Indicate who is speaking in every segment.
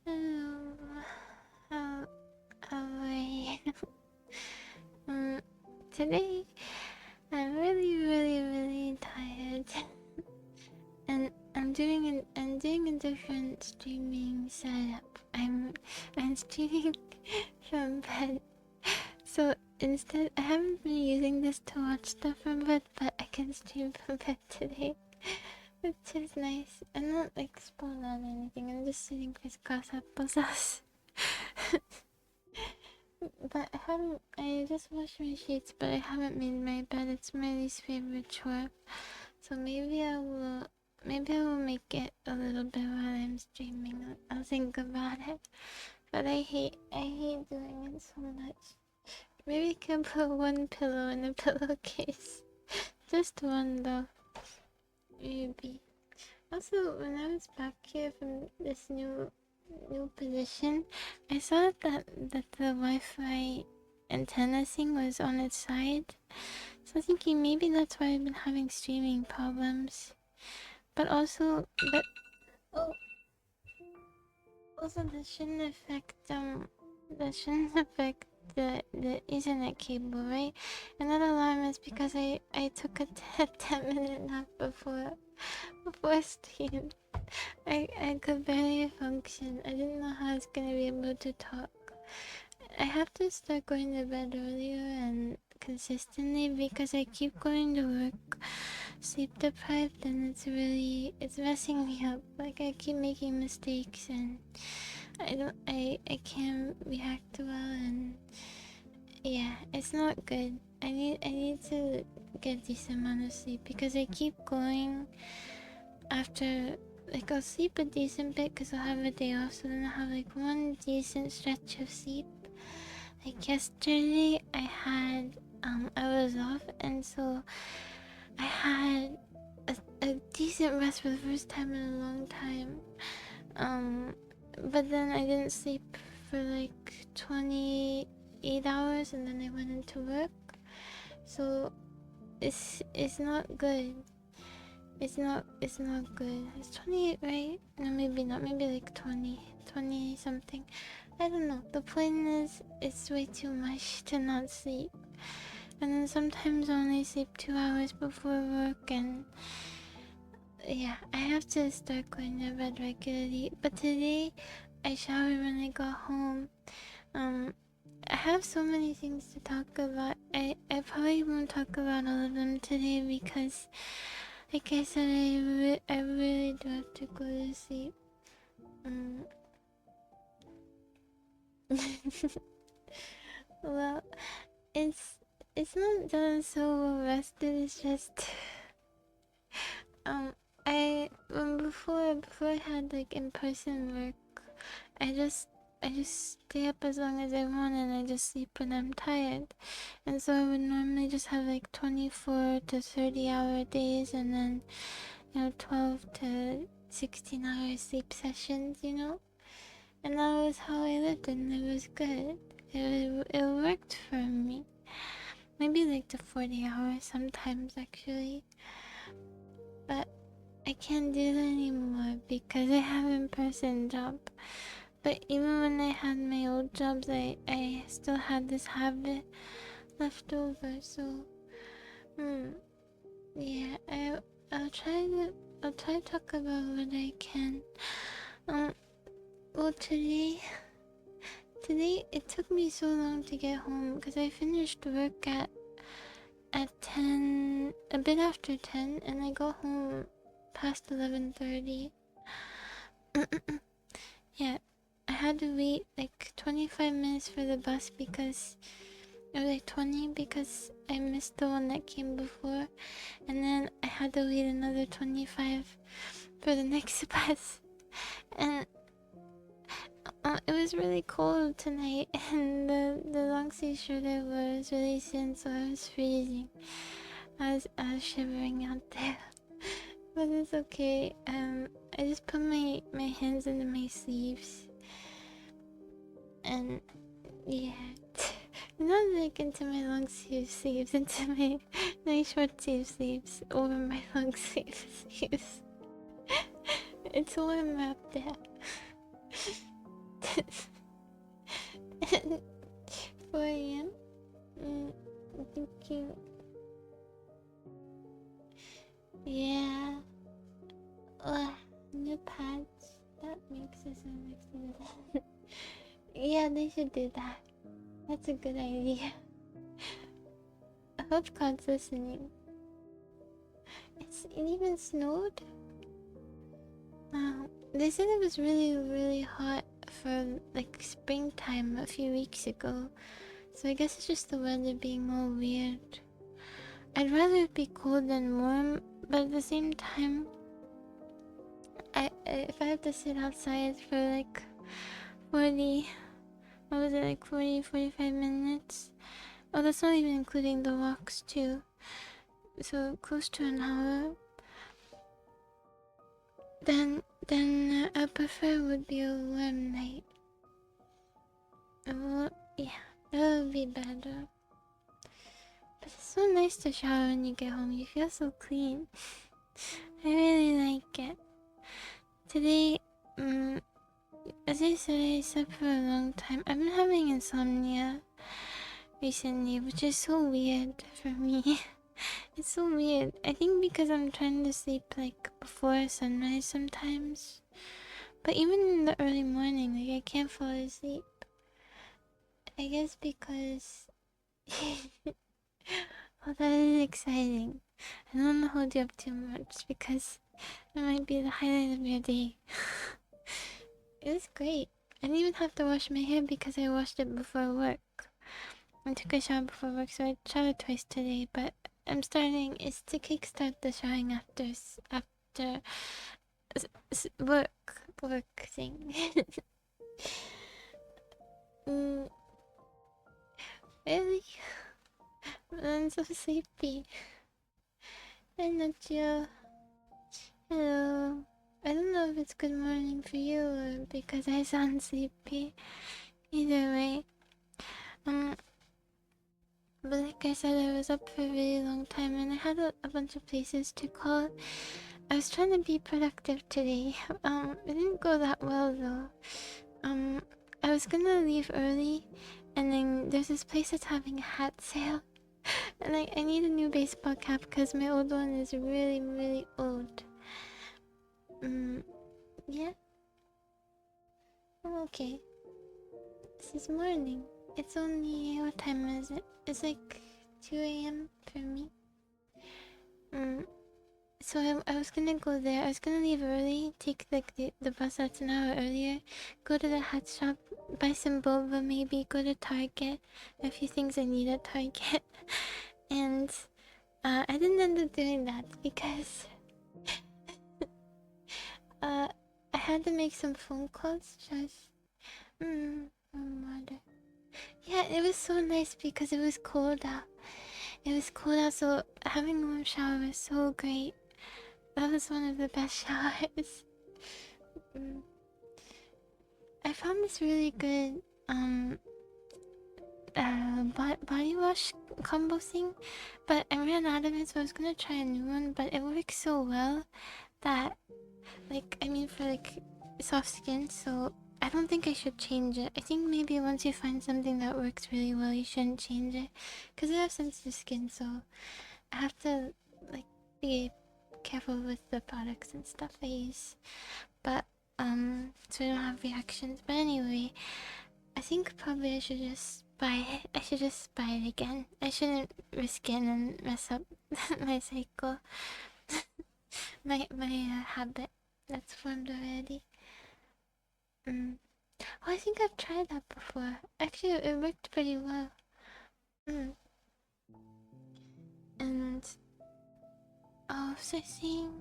Speaker 1: Hello. How are you? Today I'm really tired, and I'm doing a different streaming setup. I'm streaming from bed, so instead I haven't been using this to watch stuff from bed, but I can stream from bed today. Which is nice. I'm not like spawning on anything, I'm just sitting crisscross applesauce. But I just washed my sheets, but I haven't made my bed. It's my least favorite chore. So maybe I will make it a little bit while I'm streaming. I'll think about it. But I hate doing it so much. Maybe I can put one pillow in a pillowcase. Just one though. Maybe. Also, when I was back here from this new position, I saw that the Wi-Fi antenna thing was on its side. So I'm thinking maybe that's why I've been having streaming problems. But also, oh, also that shouldn't affect the Ethernet cable, right? Another alarm is because I took a 10-minute nap before stream. I could barely function. I didn't know how I was gonna be able to talk. I have to start going to bed earlier and consistently because I keep going to work sleep deprived, and it's messing me up. Like I keep making mistakes and I can't react well, and yeah, it's not good. I need to get a decent amount of sleep because I keep going after, like, I'll sleep a decent bit because I'll have a day off, so then I'll have like one decent stretch of sleep. Like yesterday I was off, and so I had a decent rest for the first time in a long time. But then I didn't sleep for like 28 hours, and then I went into work. So it's not good. It's not good. It's 28, right? No, maybe not. Maybe like 20 something. I don't know. The point is, it's way too much to not sleep. And then sometimes I only sleep 2 hours before work, and yeah, I have to start going to bed regularly. But today, I showered when I got home. I have so many things to talk about. I probably won't talk about all of them today because, like I said, I really do have to go to sleep. Well, it's not that I'm so rested. It's just I before I had like in-person work, I just I just stay up as long as I want and I just sleep when I'm tired. And so I would normally just have like 24 to 30 hour days and then, 12 to 16 hour sleep sessions, And that was how I lived and it was good. It worked for me. Maybe like the 40 hours sometimes actually. But I can't do that anymore because I have an in-person job. But even when I had my old jobs, I still had this habit left over. So, yeah, I'll try to talk about what I can. Well, today it took me so long to get home because I finished work at 10, a bit after 10, and I got home past 11:30. Yeah, I had to wait like 25 minutes for the bus because it was like 20 because I missed the one that came before, and then I had to wait another 25 for the next bus. And it was really cold tonight, and the long sleeve shirt I wore was really thin, so I was freezing. I was shivering out there, but it's okay. I just put my hands into my sleeves, and yeah, not like into my long sleeves, into my short sleeves over my long sleeves. It's warm up there. 4 a.m. Thinking. Yeah. New pads. That makes us next to that. Yeah, they should do that. That's a good idea. I hope God's listening. It even snowed. They said it was really, really hot for like springtime a few weeks ago. So I guess it's just the weather being all weird. I'd rather it be cold than warm, but at the same time, if I have to sit outside for like 40, what was it, like 45 minutes? Oh, that's not even including the walks too. So close to an hour. Then I prefer would be a warm night. Yeah, that would be better. But it's so nice to shower when you get home. You feel so clean. I really like it. Today, as I said, I slept for a long time. I've been having insomnia recently, which is so weird for me. It's so weird. I think because I'm trying to sleep like before sunrise sometimes. But even in the early morning, like I can't fall asleep. I guess because well, that is exciting. I don't want to hold you up too much because it might be the highlight of your day. It was great. I didn't even have to wash my hair because I washed it before work. I took a shower before work, so I showered twice today. But I'm starting is to kickstart the showering after work thing. Really? I'm so sleepy. I'm not you. Hello. I don't know if it's good morning for you or because I sound sleepy. Either way. But like I said, I was up for a really long time and I had a bunch of places to call. I was trying to be productive today. It didn't go that well though. I was gonna leave early and then there's this place that's having a hat sale. And I need a new baseball cap because my old one is really, really old. Yeah. Oh, okay. This is morning. It's only, what time is it? It's like 2 a.m. for me. So I was gonna go there. I was gonna leave early, take like the bus that's an hour earlier, go to the hat shop, buy some boba, maybe go to Target, a few things I need at Target. And I didn't end up doing that because I had to make some phone calls just Water. Yeah, it was so nice because it was cold out. It was cold out, so having a warm shower was so great. That was one of the best showers. Mm. I found this really good body wash combo thing, but I ran out of it, so I was gonna try a new one. But it works so well that, like, I mean, for like soft skin, so I don't think I should change it. I think maybe once you find something that works really well, you shouldn't change it, because I have sensitive skin, so I have to like be careful with the products and stuff I use. But so I don't have reactions. But anyway, I think probably I should just buy it. I should just buy it again. I shouldn't risk it and mess up my cycle, my habit that's formed already. Mm. Oh, I think I've tried that before. Actually, it worked pretty well. Mm. And oh, so I think.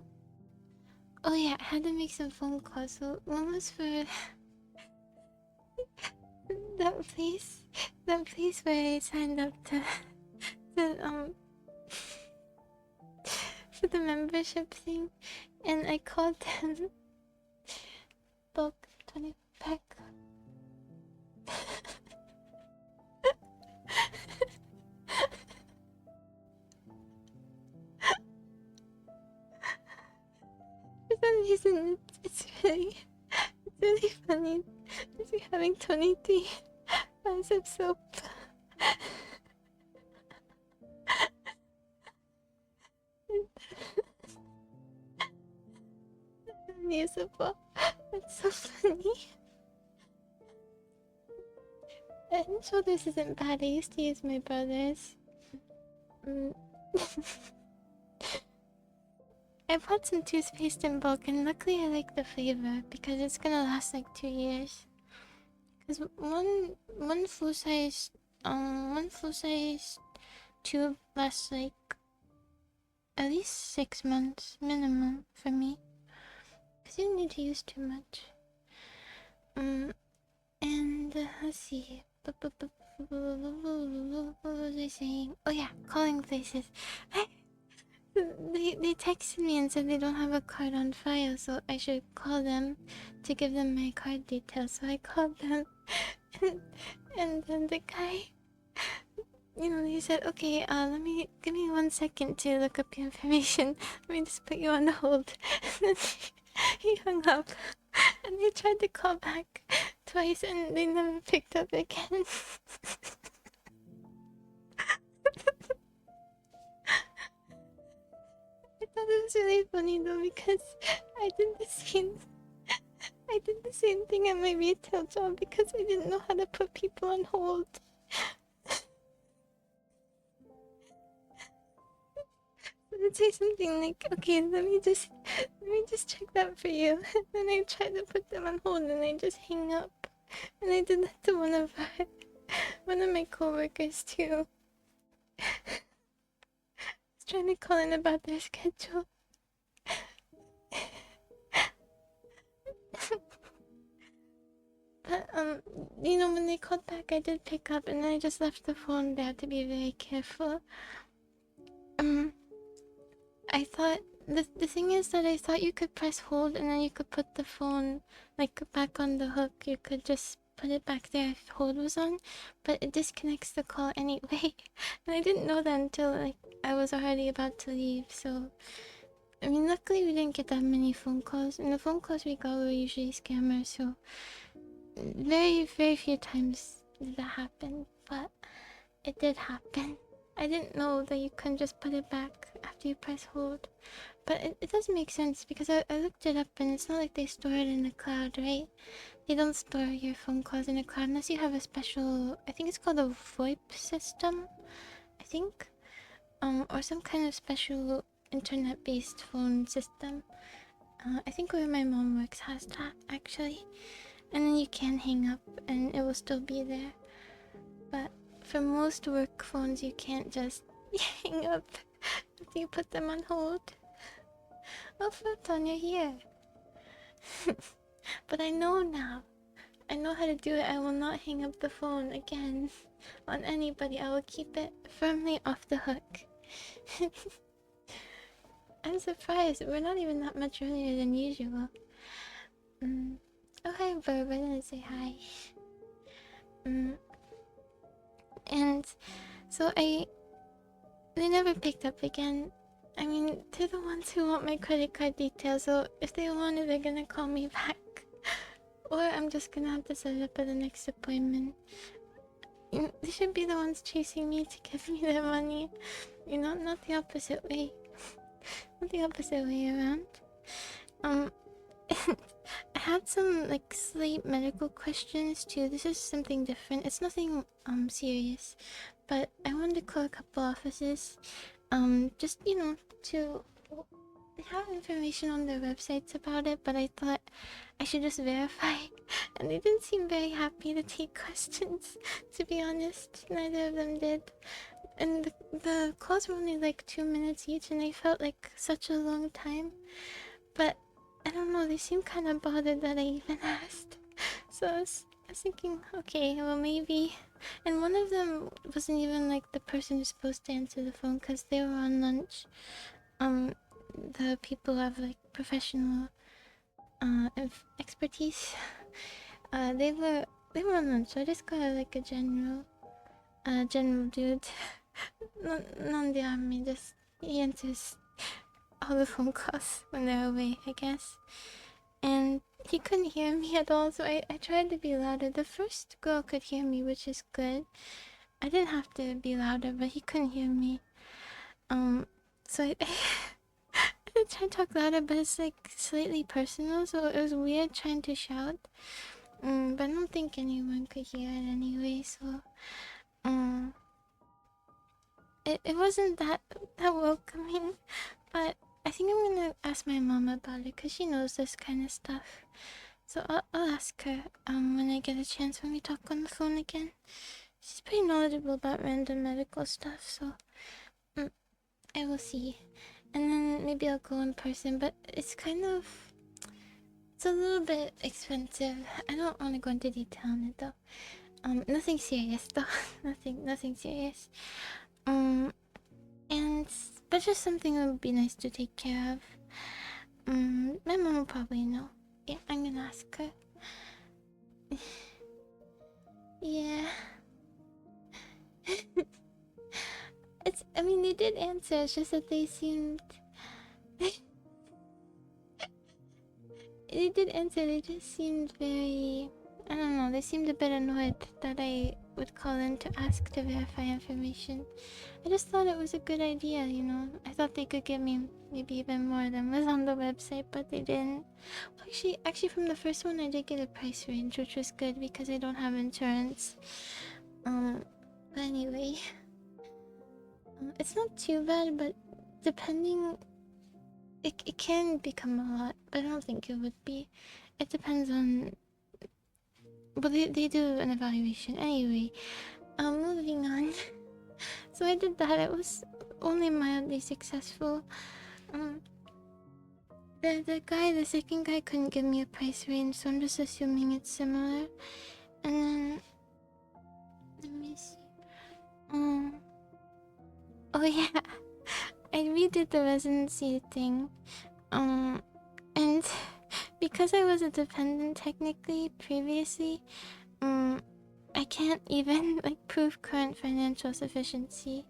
Speaker 1: Oh yeah, I had to make some phone calls. So one was for that place, that place where I signed up to for the membership thing, and I called them bulk 20 pack. For some reason, it's really funny. It's like having 23 lines of soap. Unusable. It's so funny. I'm sure this isn't bad. I used to use my brother's. Mm. I bought some toothpaste in bulk, and luckily I like the flavor because it's gonna last like 2 years. Cause one full size tube lasts like at least 6 months minimum for me. Cause you don't need to use too much. And let's see. What was I saying? Oh yeah, calling places. They texted me and said they don't have a card on file, so I should call them to give them my card details. So I called them, and then the guy, he said, "Okay, give me 1 second to look up your information. Let me just put you on hold." And then he hung up, and they tried to call back twice, and they never picked up again. I thought it was really funny though because I did the same thing at my retail job because I didn't know how to put people on hold. I'd say something like, "Okay, let me just check that for you." And then I tried to put them on hold and I just hang up. And I did that to one of my coworkers too. I was trying to call in about their schedule. But when they called back, I did pick up, and then I just left the phone there to be very careful. I thought the thing is that I thought you could press hold and then you could put the phone like back on the hook. You could just put it back there if hold was on, but it disconnects the call anyway. And I didn't know that until like I was already about to leave. So I mean, luckily we didn't get that many phone calls, and the phone calls we got were usually scammers. So very very few times did that happen, but it did happen. I didn't know that you couldn't just put it back after you press hold. But it does make sense because I looked it up and it's not like they store it in the cloud, right? They don't store your phone calls in the cloud unless you have a special, I think it's called a VoIP system, I think. Or some kind of special internet-based phone system. I think where my mom works has that, actually. And then you can hang up and it will still be there. But for most work phones, you can't just hang up after you put them on hold. Oh, Photon, you're here. But I know now. I know how to do it. I will not hang up the phone again on anybody. I will keep it firmly off the hook. I'm surprised. We're not even that much earlier than usual. Oh, hi, Verb. I didn't say hi. And so they never picked up again. I mean, they're the ones who want my credit card details, so if they want it, they're gonna call me back. Or I'm just gonna have to set it up at the next appointment. They should be the ones chasing me to give me their money. Not the opposite way. Not the opposite way around. I had some like slight medical questions too. This is something different. It's nothing serious, but I wanted to call a couple offices. Just to they have information on their websites about it, but I thought I should just verify. And they didn't seem very happy to take questions, to be honest. Neither of them did. And the calls were only like 2 minutes each, and they felt like such a long time. But I don't know, they seemed kind of bothered that I even asked. So I was thinking, okay, well maybe. And one of them wasn't even like the person who's supposed to answer the phone because they were on lunch. The people who have like professional expertise. They were on lunch, so I just got like a general dude. Non the army, just he answers all the phone calls when they're away, I guess. And he couldn't hear me at all, so I tried to be louder. The first girl could hear me, which is good. I didn't have to be louder, but he couldn't hear me. So I tried to talk louder, but it's like slightly personal, so it was weird trying to shout. But I don't think anyone could hear it anyway, so it wasn't that welcoming. But I think I'm gonna ask my mom about it because she knows this kind of stuff. So I'll ask her when I get a chance when we talk on the phone again. She's pretty knowledgeable about random medical stuff, so I will see. And then maybe I'll go in person, but it's a little bit expensive. I don't want to go into detail on it though. Nothing serious though. nothing serious. But just something that would be nice to take care of. My mom will probably know. Yeah, I'm gonna ask her. Yeah. I mean, they did answer, it's just that they seemed... They did answer, they just seemed very... I don't know, they seemed a bit annoyed that I would call in to ask to verify information. I just thought it was a good idea, I thought they could give me maybe even more than was on the website, but they didn't. Well, actually from the first one I did get a price range, which was good because I don't have insurance. But anyway... it's not too bad, but depending... It can become a lot, but I don't think it would be. It depends on... But they do an evaluation. Anyway, moving on. So I did that. It was only mildly successful. The second guy couldn't give me a price range, so I'm just assuming it's similar. And then... Let me see. Oh yeah, I redid the residency thing. And because I was a dependent technically previously, I can't even like prove current financial self-sufficiency,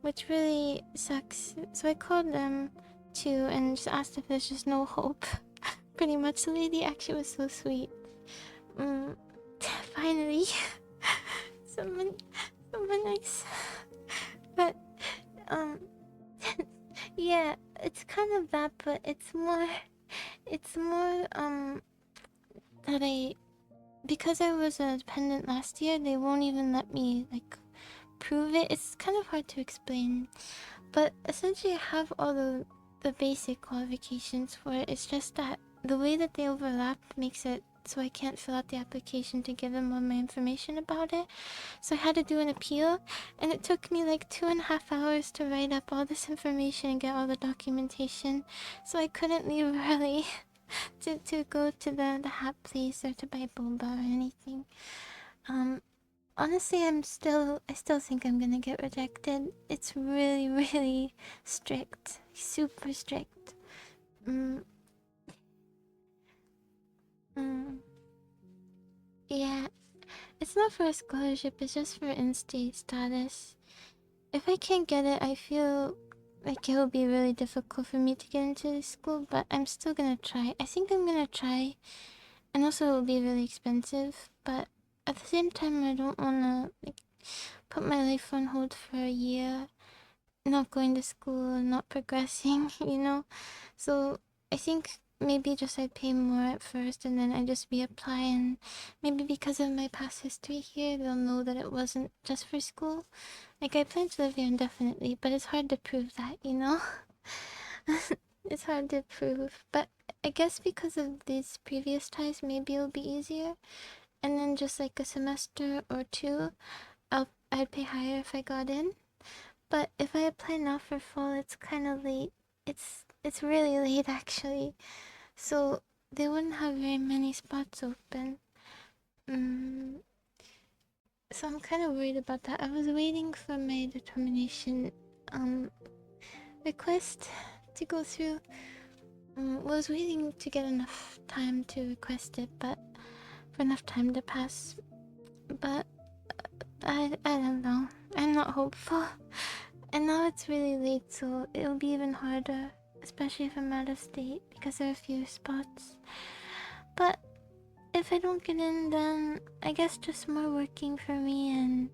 Speaker 1: which really sucks. So I called them too and just asked if there's just no hope. Pretty much, the lady actually was so sweet. Finally, someone nice. But yeah, it's kind of that, but it's more that because I was a dependent last year, they won't even let me like prove it. It's kind of hard to explain, but essentially I have all the basic qualifications for it. It's just that the way that they overlap makes it so I can't fill out the application to give them all my information about it. So I had to do an appeal, and it took me like 2.5 hours to write up all this information and get all the documentation, so I couldn't leave early. to go to the hat place or to buy boba or anything. Honestly, I still think I'm gonna get rejected. It's really, really strict, super strict. Mm, mm. Yeah, it's not for a scholarship. It's just for in-state status. If I can't get it, I feel like it will be really difficult for me to get into this school. But I'm still gonna try. I think I'm gonna try, and also it will be really expensive. But at the same time, I don't wanna like put my life on hold for a year, not going to school, not progressing, you know? So I think maybe just I pay more at first and then I just reapply, and maybe because of my past history here, they'll know that it wasn't just for school. Like, I plan to live here indefinitely, but it's hard to prove that, you know? It's hard to prove. But I guess because of these previous ties, maybe it'll be easier. And then just like a semester or two, I'd pay higher if I got in. But if I apply now for fall, it's kind of late. It's really late actually. So they wouldn't have very many spots open. Mm, so I'm kind of worried about that. I was waiting for my determination request to go through. Was waiting to get enough time to request it, but for enough time to pass. But I don't know. I'm not hopeful. And now it's really late, so it'll be even harder, especially if I'm out of state, because there are fewer spots. But if I don't get in, then I guess just more working for me and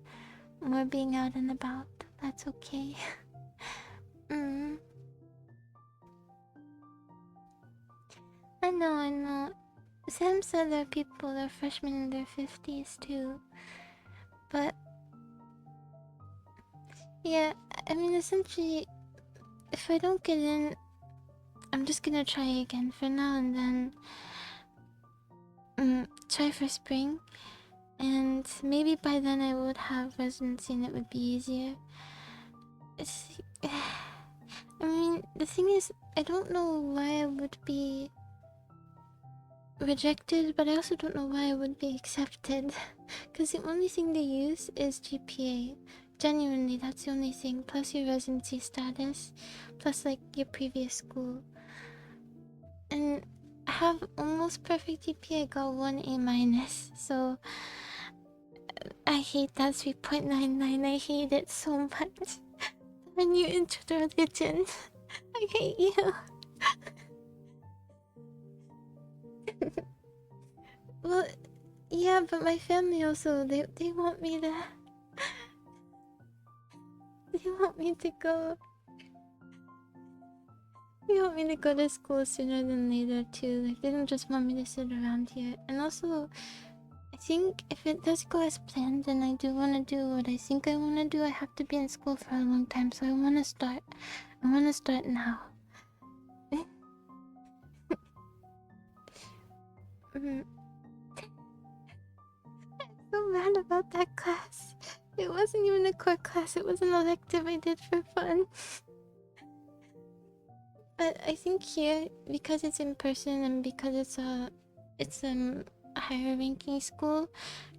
Speaker 1: more being out and about. That's okay. mm. I know. Sam said there are people that are freshmen in their 50s too. But yeah, I mean, essentially, if I don't get in, I'm just gonna try again for now and then try for spring. And maybe by then I would have residency and it would be easier. It's, I mean, the thing is, I don't know why I would be rejected, but I also don't know why I would be accepted. Because the only thing they use is GPA. Genuinely, that's the only thing. Plus your residency status. Plus, like, your previous school. And I have almost perfect GPA. I got 1 A minus. So I hate that 3.99. I hate it so much. When you enter the religion, I hate you. Well, yeah, but my family also, they want me to... They want me to go... They want me to go to school sooner than later too. Like, they don't just want me to sit around here. And also, I think if it does go as planned and I do want to do what I think I want to do, I have to be in school for a long time. So I want to start. I want to start now. I'm so mad about that class. It wasn't even a core class. It was an elective I did for fun. But I think here, because it's in person and because it's a higher ranking school,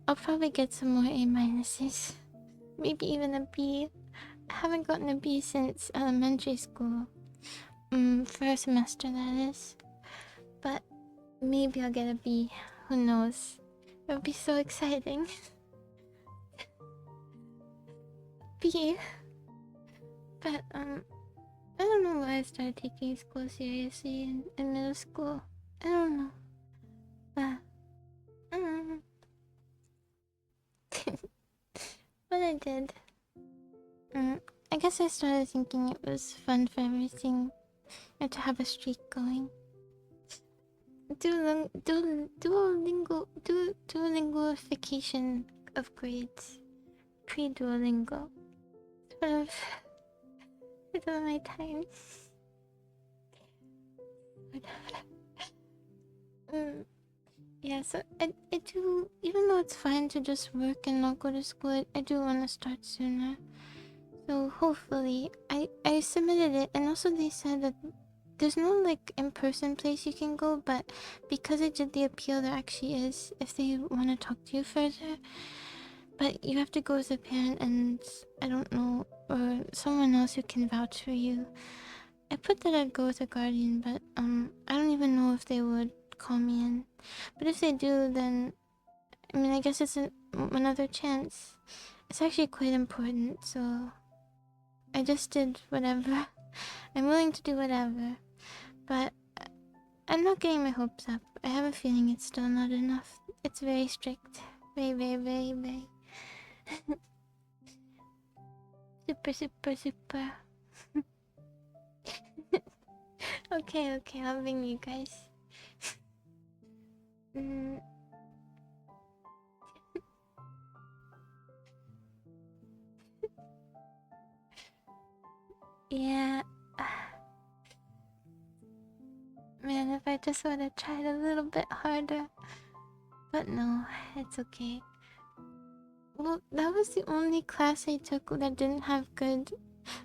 Speaker 1: I'll probably get some more A minuses. Maybe even a B. I haven't gotten a B since elementary school. For a semester, that is. But maybe I'll get a B. Who knows? It'll be so exciting. B. But I don't know why I started taking school seriously in middle school. I don't know. But but I did. I guess I started thinking it was fun for everything and to have a streak going. Duolingoification of grades. Pre-Duolingo. Sort of my time. Yeah, so I do, even though it's fine to just work and not go to school, I do want to start sooner. So hopefully, I submitted it, and also they said that there's no like in-person place you can go, but because I did the appeal, there actually is if they want to talk to you further. But you have to go with a parent and I don't know, or someone else who can vouch for you. I put that I'd go with a guardian, but I don't even know if they would call me in. But if they do, then I mean, I guess it's another chance. It's actually quite important, so I just did whatever. I'm willing to do whatever, but I'm not getting my hopes up. I have a feeling it's still not enough. It's very strict. Very, very, very, very. Super, super, super. Okay, okay, I'll bring you guys. Yeah. Man, if I just would have tried a little bit harder. But no, it's okay. Well, that was the only class I took that didn't have good,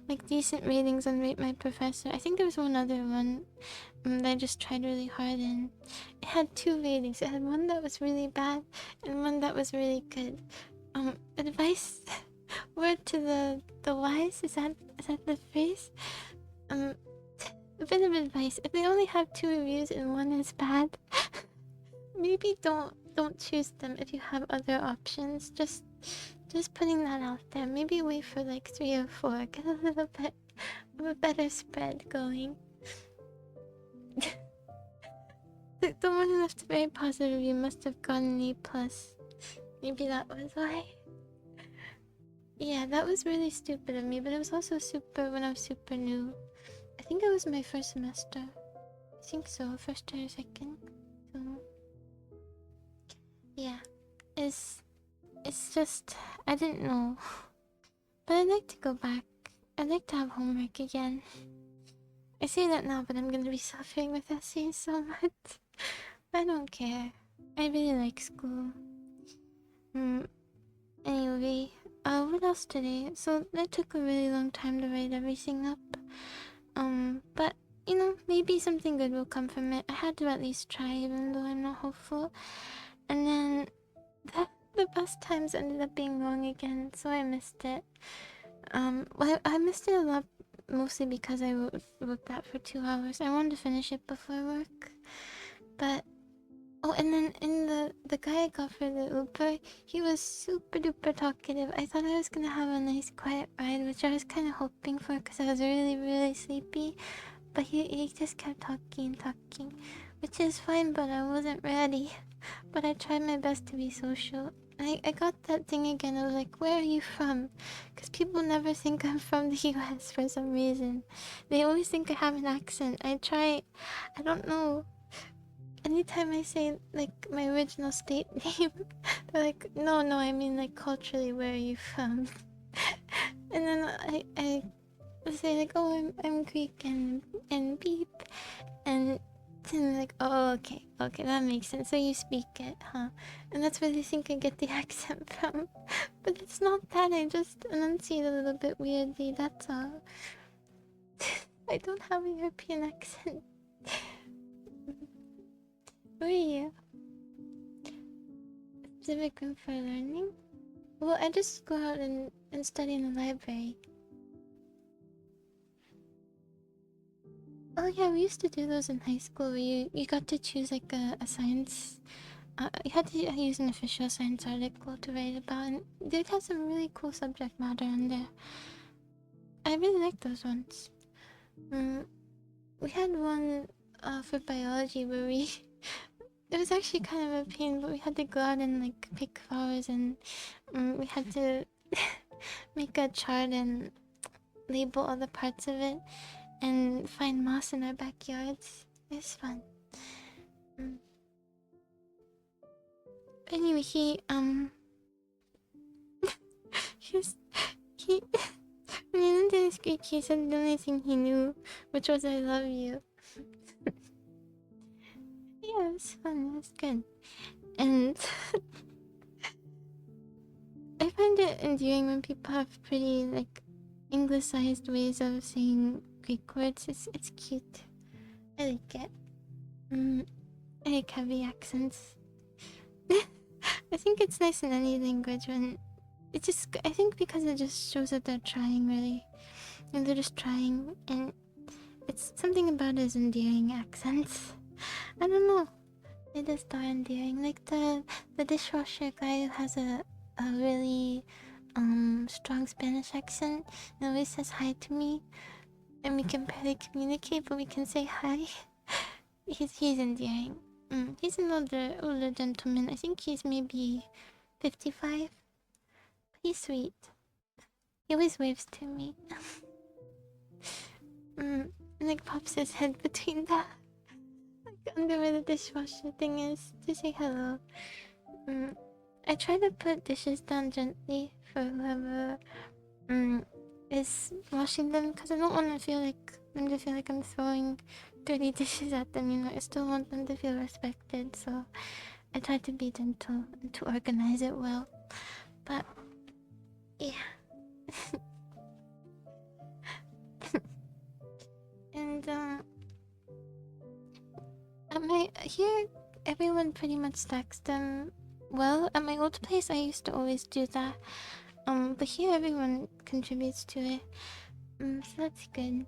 Speaker 1: like, decent ratings on Rate My Professor. I think there was one other one that I just tried really hard in. It had 2 ratings. It had one that was really bad and one that was really good. Advice word to the wise, is that the phrase? A bit of advice. If they only have 2 reviews and one is bad, maybe don't choose them if you have other options. Just putting that out there. Maybe wait for like 3 or 4. Get a little bit of a better spread going. The one who left a very positive review must have gotten an A+. Maybe that was why. Yeah, that was really stupid of me, but it was also super when I was super new. I think it was my first semester. I think so, first or second. So yeah, it's just I didn't know, but I'd like to go back. I'd like to have homework again. I say that now, but I'm gonna be suffering with essays so much. I don't care. I really like school. Anyway, what else today? So that took a really long time to write everything up. But you know, maybe something good will come from it. I had to at least try, even though I'm not hopeful. And then the bus times ended up being wrong again, so I missed it. Well, I missed it a lot, mostly because I wrote that for 2 hours. I wanted to finish it before work, but oh, and then in the guy I got for the Uber, he was super duper talkative. I thought I was gonna have a nice quiet ride, which I was kind of hoping for because I was really, really sleepy. But he just kept talking, which is fine, but I wasn't ready. But I tried my best to be social. I got that thing again. I was like, where are you from? Because people never think I'm from the US for some reason. They always think I have an accent. I don't know. Anytime I say like my original state name, they're like, no, I mean like culturally, where are you from? And then I say like, oh, I'm Greek and beep, and then like, oh, okay, that makes sense. So you speak it, huh? And that's where they think I get the accent from. But it's not that. I just enunciate a little bit weirdly. That's all. I don't have a European accent. Where are you? Civic room for learning? Well, I just go out and study in the library. Oh yeah, we used to do those in high school where you got to choose like a science. You had to use an official science article to write about, and they'd have some really cool subject matter in there. I really liked those ones. We had one for biology where we it was actually kind of a pain, but we had to go out and like pick flowers, and we had to make a chart and label all the parts of it and find moss in our backyards. It was fun. Anyway, he he when he went to Greek, he said the only thing he knew, which was "I love you." Yeah, it was fun. It was good, and I find it endearing when people have pretty like anglicized ways of saying Greek words. It's cute. I like it. I like heavy accents. I think it's nice in any language when it just. I think because it just shows that they're trying really, and they're just trying, and it's something about his endearing accents. I don't know. It is darn endearing. Like the dishwasher guy who has a really strong Spanish accent and always says hi to me, and we can barely communicate, but we can say hi. He's endearing. He's an older gentleman. I think he's maybe 55. He's sweet. He always waves to me. And like pops his head between the like under where the dishwasher thing is to say hello. I try to put dishes down gently for whoever is washing them because I don't want to feel like them to feel like I'm throwing dirty dishes at them. You know, I still want them to feel respected. So I try to be gentle and to organize it well. But yeah. And here everyone pretty much stacks them well. At my old place I used to always do that. But here everyone contributes to it. So that's good.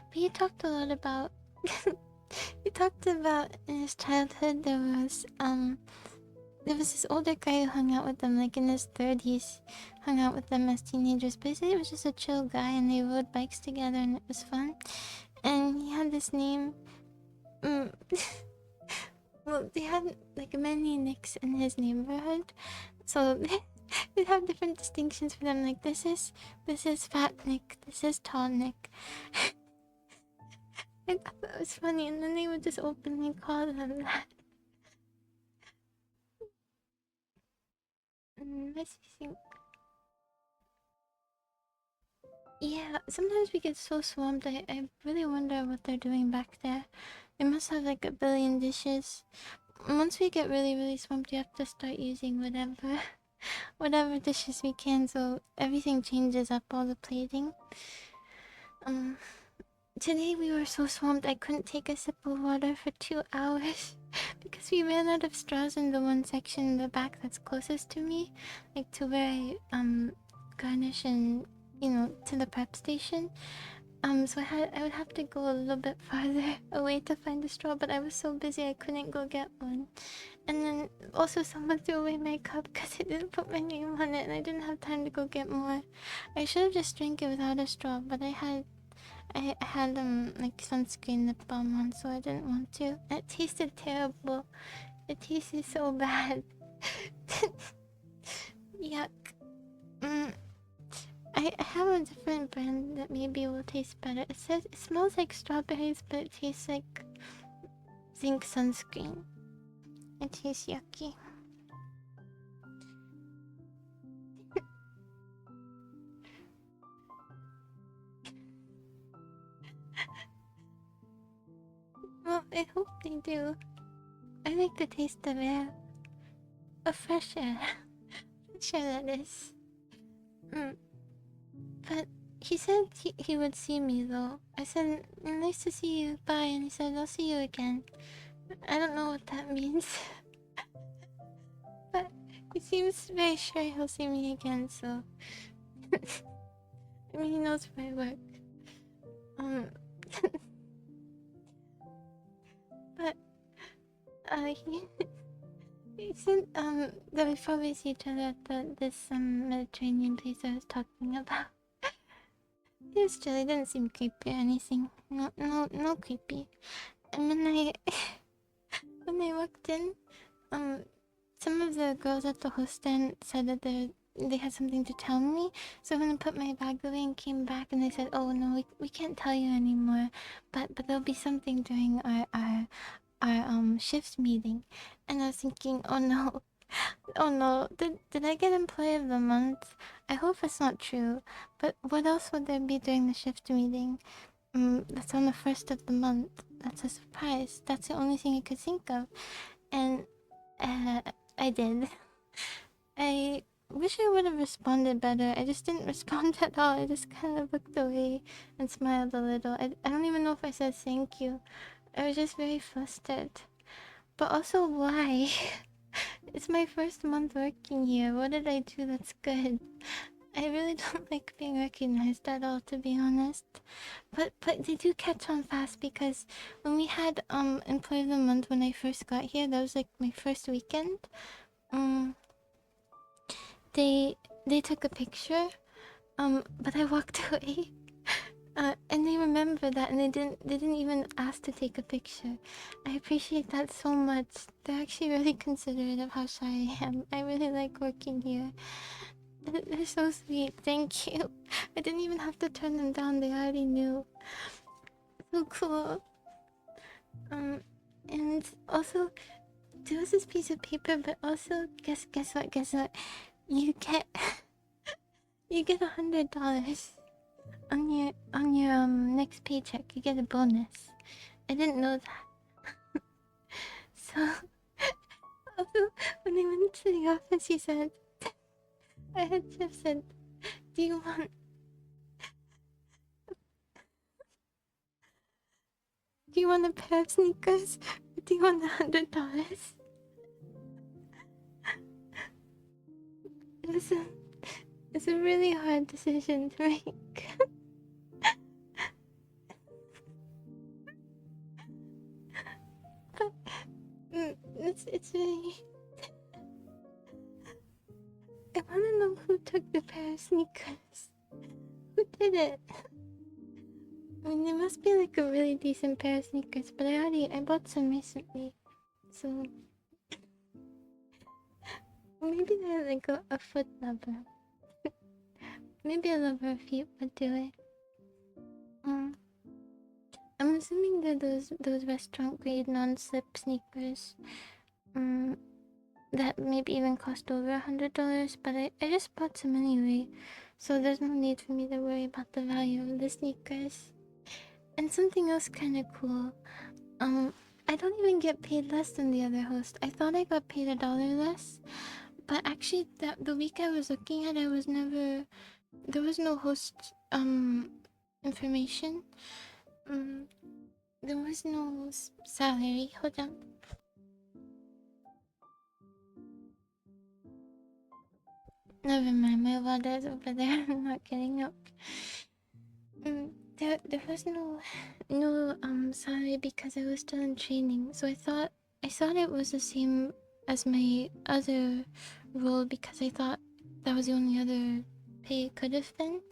Speaker 1: But you talked a lot about you talked about in his childhood there was this older guy who hung out with them like in his 30s, hung out with them as teenagers, but he said he was just a chill guy and they rode bikes together and it was fun. And he had this name. Well, they had like many Nicks in his neighborhood, so they have different distinctions for them. Like this is Fat Nick, this is Tall Nick. I thought that was funny, and then they would just openly call them that. Let's think. Yeah, sometimes we get so swamped. I really wonder what they're doing back there. They must have like a billion dishes. Once we get really swamped, we have to start using whatever dishes we can, so everything changes up, all the plating. Today we were so swamped I couldn't take a sip of water for 2 hours because we ran out of straws in the one section in the back that's closest to me, like to where I garnish and to the prep station. So I would have to go a little bit farther away to find a straw, but I was so busy I couldn't go get one. And then also someone threw away my cup because I didn't put my name on it and I didn't have time to go get more. I should have just drank it without a straw, but I had like sunscreen lip balm on, so I didn't want to. It tasted terrible. It tasted so bad. Yuck. I have a different brand that maybe will taste better. It says it smells like strawberries, but it tastes like zinc sunscreen. It tastes yucky. Well, I hope they do. I like the taste of air. A fresh air. Fresh air, that is. But he said he would see me though. I said, nice to see you, bye, and he said, I'll see you again. I don't know what that means. But he seems very sure he'll see me again, so... I mean, he knows where I work. But, he said, that we probably see each other at this, Mediterranean place I was talking about. He was chill, he didn't seem creepy or anything. No creepy. And when when I walked in, some of the girls at the host stand said that they had something to tell me. So when I put my bag away and came back, and they said, "Oh no, we can't tell you anymore, but there'll be something during our shift meeting." And I was thinking, "Oh no." Oh no, did I get Employee of the Month? I hope it's not true. But what else would there be during the shift meeting? That's on the 1st of the month. That's a surprise. That's the only thing I could think of. And I did. I wish I would have responded better. I just didn't respond at all. I just kind of looked away and smiled a little. I don't even know if I said thank you. I was just very flustered. But also, why? It's my first month working here. What did I do that's good? I really don't like being recognized at all, to be honest. But they do catch on fast, because when we had Employee of the Month when I first got here, that was like my first weekend. Um, they took a picture. But I walked away. And they remember that, and they didn't even ask to take a picture. I appreciate that so much. They're actually really considerate of how shy I am. I really like working here. They're so sweet. Thank you. I didn't even have to turn them down. They already knew. So cool. And also there was this piece of paper, but also guess what? You get you get $100 on your next paycheck. You get a bonus. I didn't know that. So also, when I went to the office, he said, I had just said, do you want a pair of sneakers, or do you want $100? It's a really hard decision to make. But it's really. I want to know who took the pair of sneakers. Who did it? I mean, it must be like a really decent pair of sneakers, but I bought some recently, so maybe they're like a foot lover. Maybe a lover of feet would do it. I'm assuming they're those restaurant grade non-slip sneakers. That maybe even cost over $100, but I just bought some anyway, so there's no need for me to worry about the value of the sneakers. And something else kind of cool. I don't even get paid less than the other host. I thought I got paid $1 less, but actually the week I was looking at, there was no host information. There was no salary. Hold on. Never mind, my water's over there. I'm not getting up. There was no salary because I was still in training. So I thought it was the same as my other role, because I thought that was the only other pay it could have been.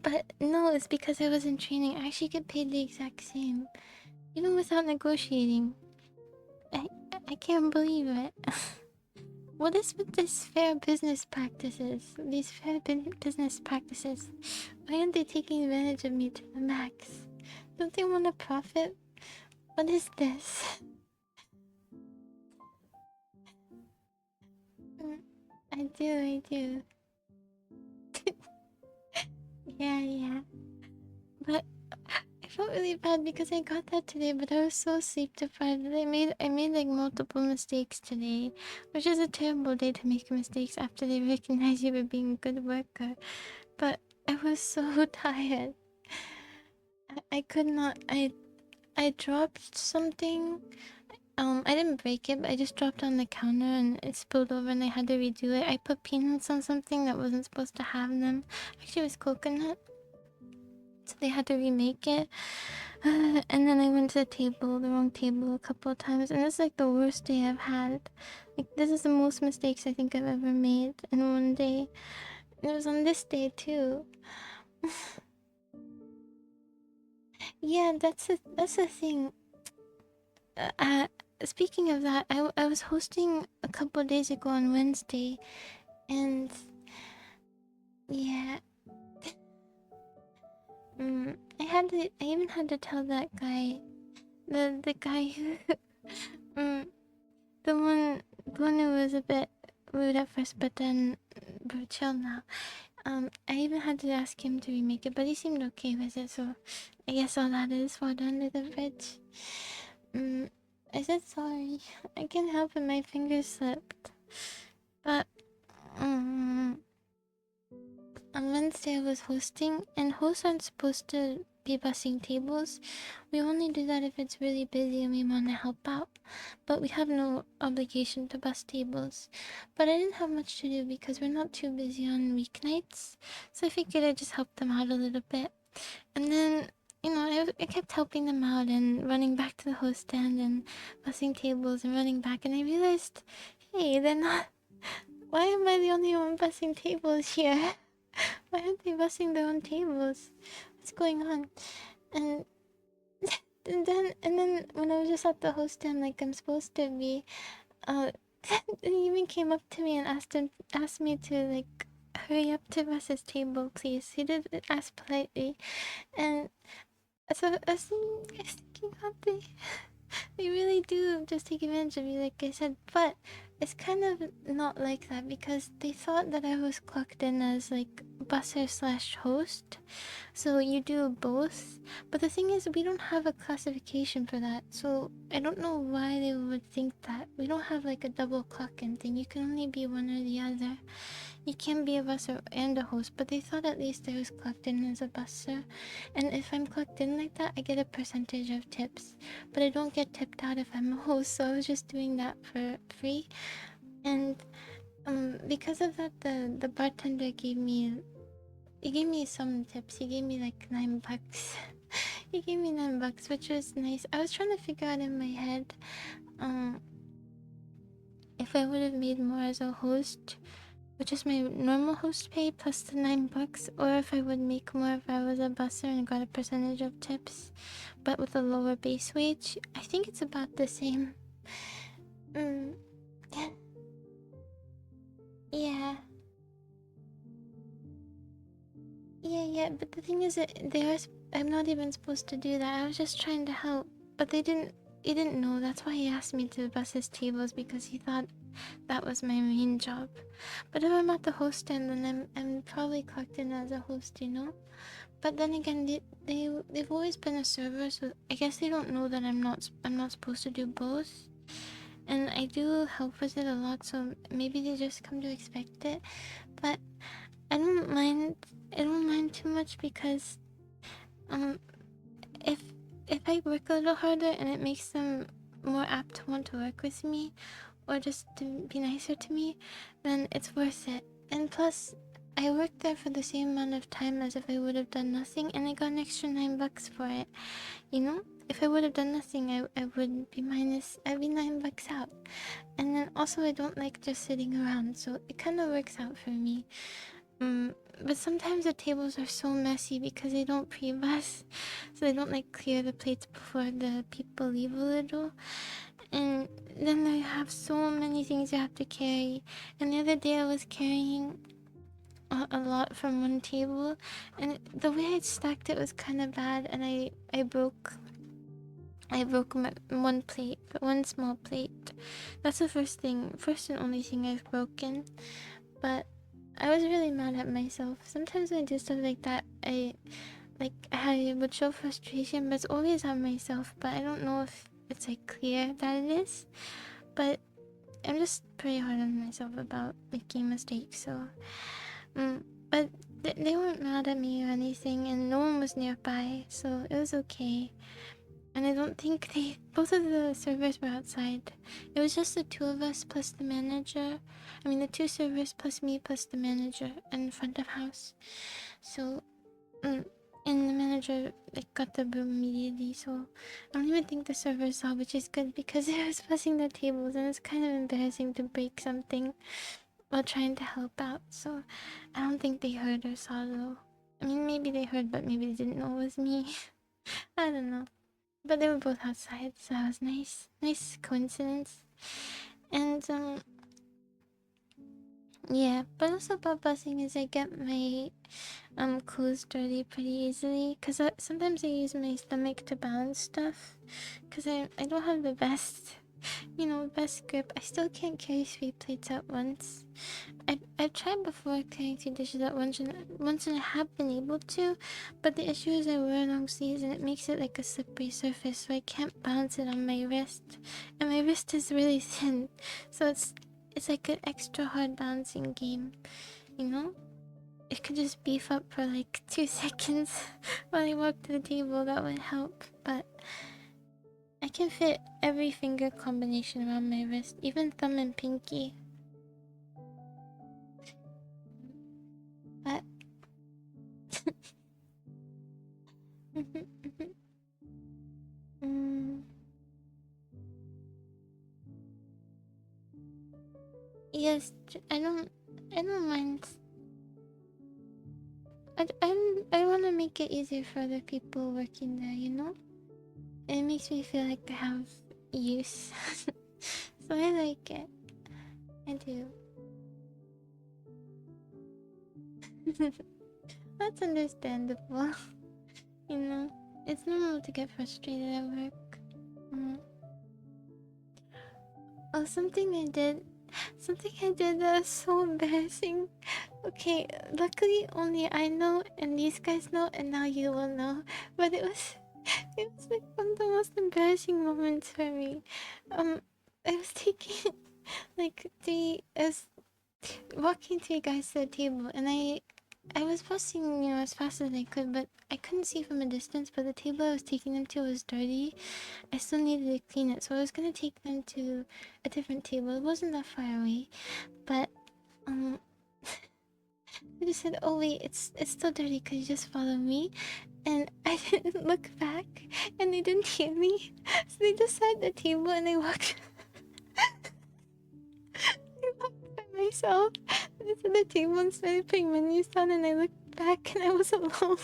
Speaker 1: But no, it's because I was in training. I actually get paid the exact same, even without negotiating. I can't believe it. What is with this fair business practices? These fair business practices. Why aren't they taking advantage of me to the max? Don't they want to profit? What is this? I do. Yeah. But I felt really bad because I got that today, but I was so sleep deprived that I made like multiple mistakes today, which is a terrible day to make mistakes after they recognize you for being a good worker. But I was so tired. I could not. I dropped something. I didn't break it, but I just dropped on the counter and it spilled over and I had to redo it. I put peanuts on something that wasn't supposed to have them. Actually, it was coconut. So they had to remake it. And then I went to the wrong table a couple of times. And it's like the worst day I've had. Like, this is the most mistakes I think I've ever made in one day. And it was on this day too. Yeah, that's the thing. Speaking of that, I was hosting a couple of days ago on Wednesday, and yeah, I even had to tell that guy, the guy who, the one who was a bit rude at first, but then we're chill now. I even had to ask him to remake it, but he seemed okay with it, so I guess all that is water under the bridge. I said sorry. I can't help it, my fingers slipped. But, on Wednesday I was hosting, and hosts aren't supposed to be bussing tables. We only do that if it's really busy and we want to help out. But we have no obligation to bus tables. But I didn't have much to do because we're not too busy on weeknights. So I figured I'd just help them out a little bit. And then, you know, I kept helping them out and running back to the host stand and bussing tables and running back. And I realized, hey, they're not... Why am I the only one bussing tables here? Why aren't they bussing their own tables? What's going on? And then when I was just at the host stand like I'm supposed to be, he even came up to me and asked me to like hurry up to bus his table, please. He did ask politely, and so I was thinking how they really do just take advantage of you, like I said. But it's kind of not like that because they thought that I was clocked in as like busser slash host. So you do both. But the thing is, we don't have a classification for that. So I don't know why they would think that. We don't have like a double clock in thing. You can only be one or the other. You can be a busser and a host, but they thought at least I was clocked in as a busser. And if I'm clocked in like that, I get a percentage of tips. But I don't get tipped out if I'm a host, so I was just doing that for free. And because of that, the bartender gave me some tips. He gave me like $9. He gave me $9, which was nice. I was trying to figure out in my head if I would have made more as a host, which is my normal host pay plus the $9, or if I would make more if I was a busser and got a percentage of tips, but with a lower base wage. I think it's about the same. Yeah. Yeah, but the thing is that I'm not even supposed to do that. I was just trying to help, but he didn't know. That's why he asked me to bus his tables, because he thought that was my main job. But if I'm at the host stand, then I'm probably clocked in as a host, you know? But then again, they've always been a server, so I guess they don't know that I'm not supposed to do both. And I do help with it a lot, so maybe they just come to expect it. But I don't mind too much, because if I work a little harder and it makes them more apt to want to work with me, or just to be nicer to me, then it's worth it. And plus, I worked there for the same amount of time as if I would have done nothing, and I got an extra $9 for it. You know, if I would have done nothing, I would be I'd be $9 out. And then also, I don't like just sitting around, so it kind of works out for me. But sometimes the tables are so messy because they don't pre-bus, so they don't like clear the plates before the people leave a little. And then they have so many things you have to carry. And the other day I was carrying a lot from one table, and the way I stacked it was kind of bad, and I broke one plate, one small plate. That's the first and only thing I've broken. But I was really mad at myself. Sometimes when I do stuff like that, I would show frustration, but it's always on myself. But I don't know if it's like clear that it is. But I'm just pretty hard on myself about making mistakes. So, but they weren't mad at me or anything, and no one was nearby, so it was okay. And I don't think both of the servers were outside. It was just the two of us plus the manager. I mean, the two servers plus me plus the manager in front of house. So, and the manager got the broom immediately. So I don't even think the server saw, which is good because it was fussing their tables, and it's kind of embarrassing to break something while trying to help out. So I don't think they heard or saw though. I mean, maybe they heard, but maybe they didn't know it was me. I don't know. But they were both outside, so that was nice. Nice coincidence. And, yeah. But also about busing is I get my, clothes dirty pretty easily. Because sometimes I use my stomach to balance stuff. Because I don't have the best, best grip. I still can't carry 3 plates at once. I've tried before carrying 2 dishes at once, and I have been able to, but the issue is I wear long sleeves and it makes it like a slippery surface, so I can't balance it on my wrist, and my wrist is really thin, so it's like an extra hard balancing game, you know? it could just beef up for like 2 seconds while I walk to the table, that would help. But I can fit every finger combination around my wrist, even thumb and pinky. But mm, yes, I don't mind. I want to make it easier for other people working there, you know? It makes me feel like I have use. So I like it. I do. That's understandable. You know, it's normal to get frustrated at work. Mm. Oh, something I did that was so embarrassing. Okay, luckily only I know and these guys know and now you will know. But it was like one of the most embarrassing moments for me. I was taking I was walking three guys to the table and I was passing, you know, as fast as I could, but I couldn't see from a distance, but the table I was taking them to was dirty. I still needed to clean it, so I was gonna take them to a different table. It wasn't that far away, but um I just said, "Oh wait, it's still dirty. Could you just follow me?" And I didn't look back, and they didn't hear me, so they just sat at the table and I walked. I walked by myself to the table and started putting menus down, and I looked back and I was alone.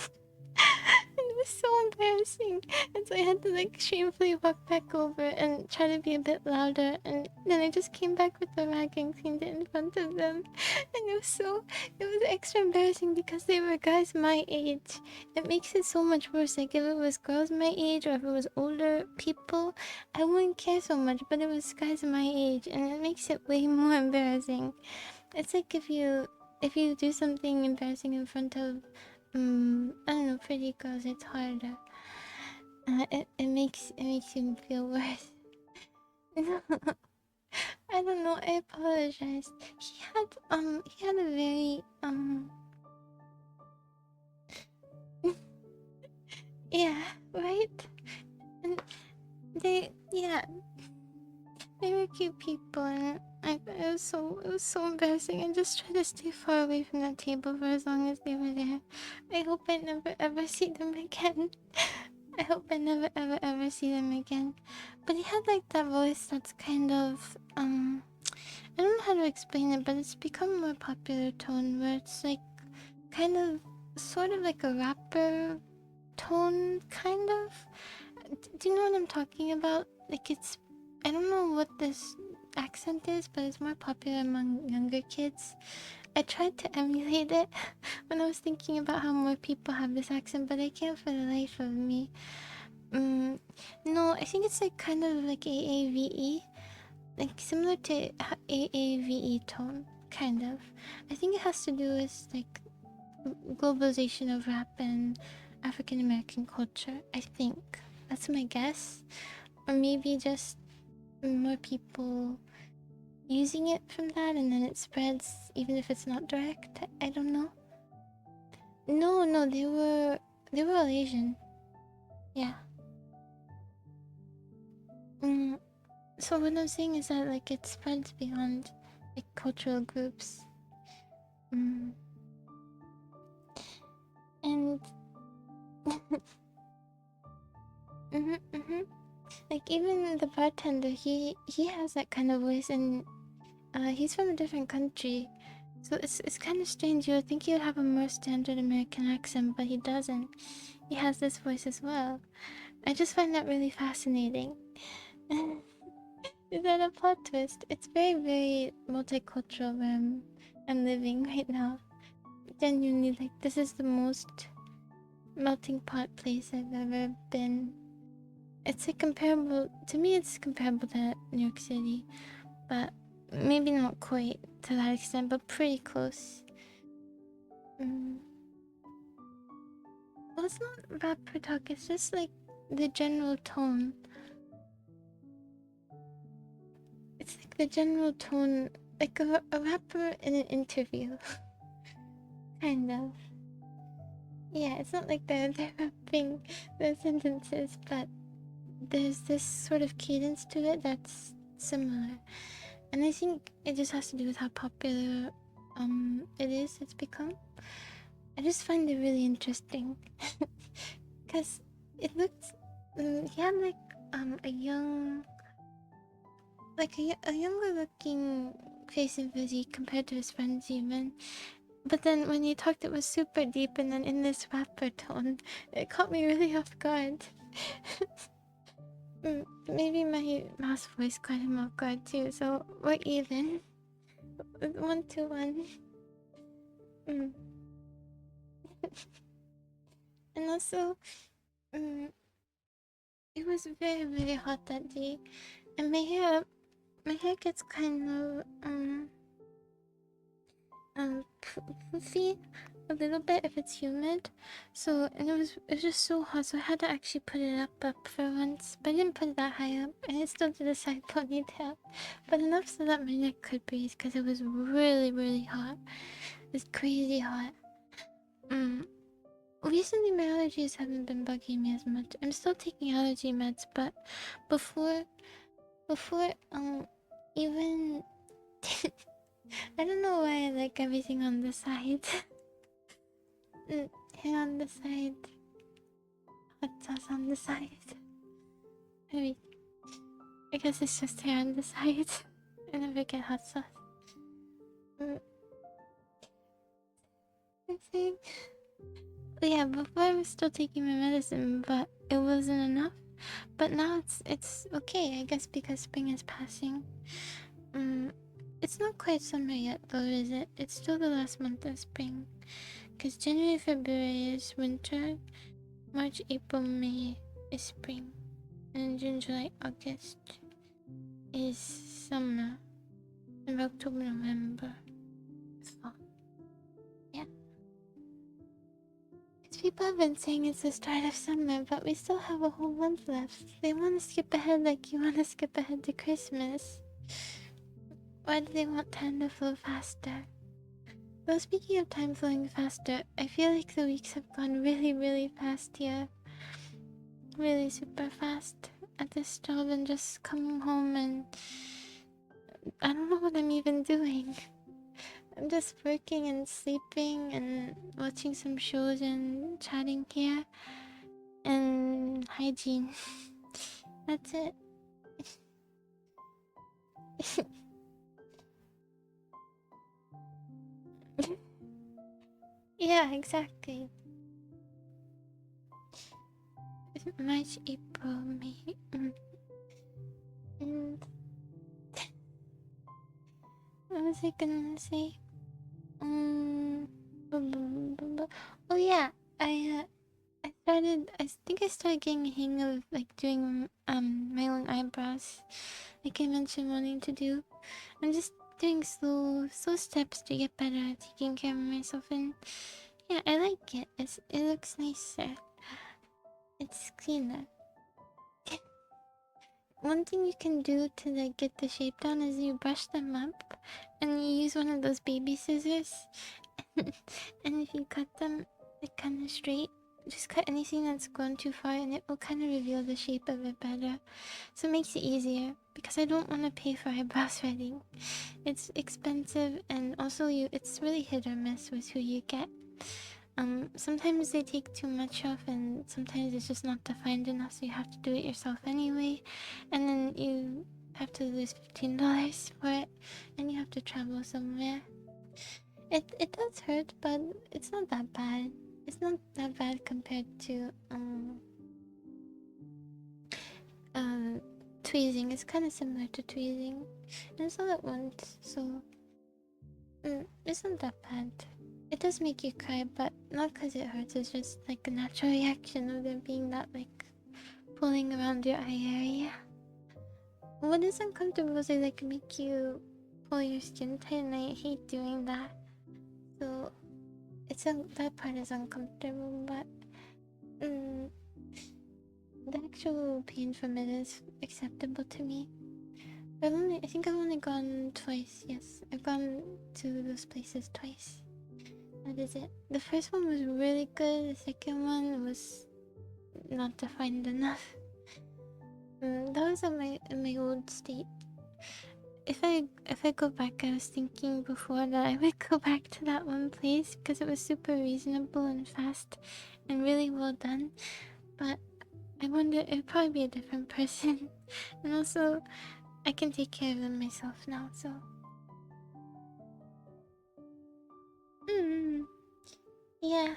Speaker 1: And it was so embarrassing. And so I had to like shamefully walk back over and try to be a bit louder. And then I just came back with the rag and cleaned it in front of them. And it was extra embarrassing because they were guys my age. It makes it so much worse. Like if it was girls my age or if it was older people, I wouldn't care so much. But it was guys my age, and it makes it way more embarrassing. It's like if you do something embarrassing in front of I don't know, pretty girls, it's harder. It makes you feel worse. I don't know. I apologize. He had a very yeah, right. And yeah, they were cute people, and it was so embarrassing. I just tried to stay far away from that table for as long as they were there. I hope I never ever see them again. I hope I never ever ever see them again. But he had like that voice that's kind of I don't know how to explain it, but it's become a more popular tone where it's like kind of sort of like a rapper tone, kind of. Do you know what I'm talking about? Like it's I don't know what this accent is, but it's more popular among younger kids. I tried to emulate it when I was thinking about how more people have this accent, but I can't for the life of me. No, I think it's like kind of like AAVE, like similar to AAVE tone, kind of. I think it has to do with like globalization of rap and African American culture. I think that's my guess, or maybe just more people using it from that, and then it spreads even if it's not direct. I don't know. No, no, they were all Asian. Yeah. Mm, so what I'm saying is that like it spreads beyond like cultural groups. Mm. And like even the bartender, he has that kind of voice, and he's from a different country, so it's kind of strange. You would think he would have a more standard American accent, but he doesn't. He has this voice as well. I just find that really fascinating. Is that a plot twist? It's very, very multicultural where I'm living right now. Genuinely, like, this is the most melting pot place I've ever been. It's like comparable, to me, it's comparable to New York City, but maybe not quite to that extent, but pretty close. Mm. Well, it's not rapper talk, it's just like the general tone. It's like the general tone, like a rapper in an interview. Kind of. Yeah, it's not like they're rapping the sentences, but there's this sort of cadence to it that's similar. And I think it just has to do with how popular it's become. I just find it really interesting. Because it looked... he had like a young... Like a younger looking face and physique compared to his friends even. But then when he talked, it was super deep, and then in this rapper tone, it caught me really off guard. Maybe my mouse voice caught him off guard too, so we're even. 1-1. And also, it was very, very hot that day, and my hair gets kind of poofy a little bit if it's humid. So, and it was just so hot, so I had to actually put it up for once. But I didn't put it that high up, and it still did a side ponytail. But enough so that my neck could breathe, because it was really, really hot. It was crazy hot. Recently my allergies haven't been bugging me as much. I'm still taking allergy meds, but before even I don't know why I like everything on the side. Hair on the side, hot sauce on the side. I guess it's just hair on the side. I never get hot sauce. I think. Yeah, before I was still taking my medicine, but it wasn't enough. But now it's okay, I guess, because spring is passing. It's not quite summer yet, though, is it? It's still the last month of spring. Because January, February is winter. March, April, May is spring. And June, July, August is summer. And October, November is fall. Yeah. Because people have been saying it's the start of summer, but we still have a whole month left. They want to skip ahead like you want to skip ahead to Christmas. Why do they want time to flow faster? Well, speaking of time flowing faster, I feel like the weeks have gone really, really fast here. Really super fast at this job, and just coming home and I don't know what I'm even doing. I'm just working and sleeping and watching some shows and chatting here. And hygiene. That's it. Yeah, exactly. March, April, May. And what was I gonna say? Oh yeah, I think I started getting a hang of like doing my own eyebrows, like I mentioned wanting to do. I'm just doing slow steps to get better at taking care of myself, and yeah, I like it. It looks nicer. It's cleaner. One thing you can do to like get the shape down is you brush them up, and you use one of those baby scissors. And if you cut them like kind of straight, just cut anything that's gone too far, and it will kind of reveal the shape of it better. So it makes it easier, because I don't want to pay for eyebrow threading. It's expensive, and also it's really hit or miss with who you get. Sometimes they take too much off, and sometimes it's just not defined enough, so you have to do it yourself anyway. And then you have to lose $15 for it, and you have to travel somewhere. It does hurt, but it's not that bad. It's not that bad compared to tweezing. It's kind of similar to tweezing, and it's all at once, so it's not that bad. It does make you cry, but not because it hurts. It's just like a natural reaction of there being that like pulling around your eye area. What is uncomfortable is they like make you pull your skin tight, and I hate doing that. So that part is uncomfortable, but the actual pain from it is acceptable to me. I think I've only gone twice. Yes, I've gone to those places twice. What is it? The first one was really good. The second one was not defined enough. That was at my old state. If I go back, I was thinking before that I would go back to that one place because it was super reasonable and fast and really well done. But I wonder it'd probably be a different person, and also I can take care of them myself now. So, yeah.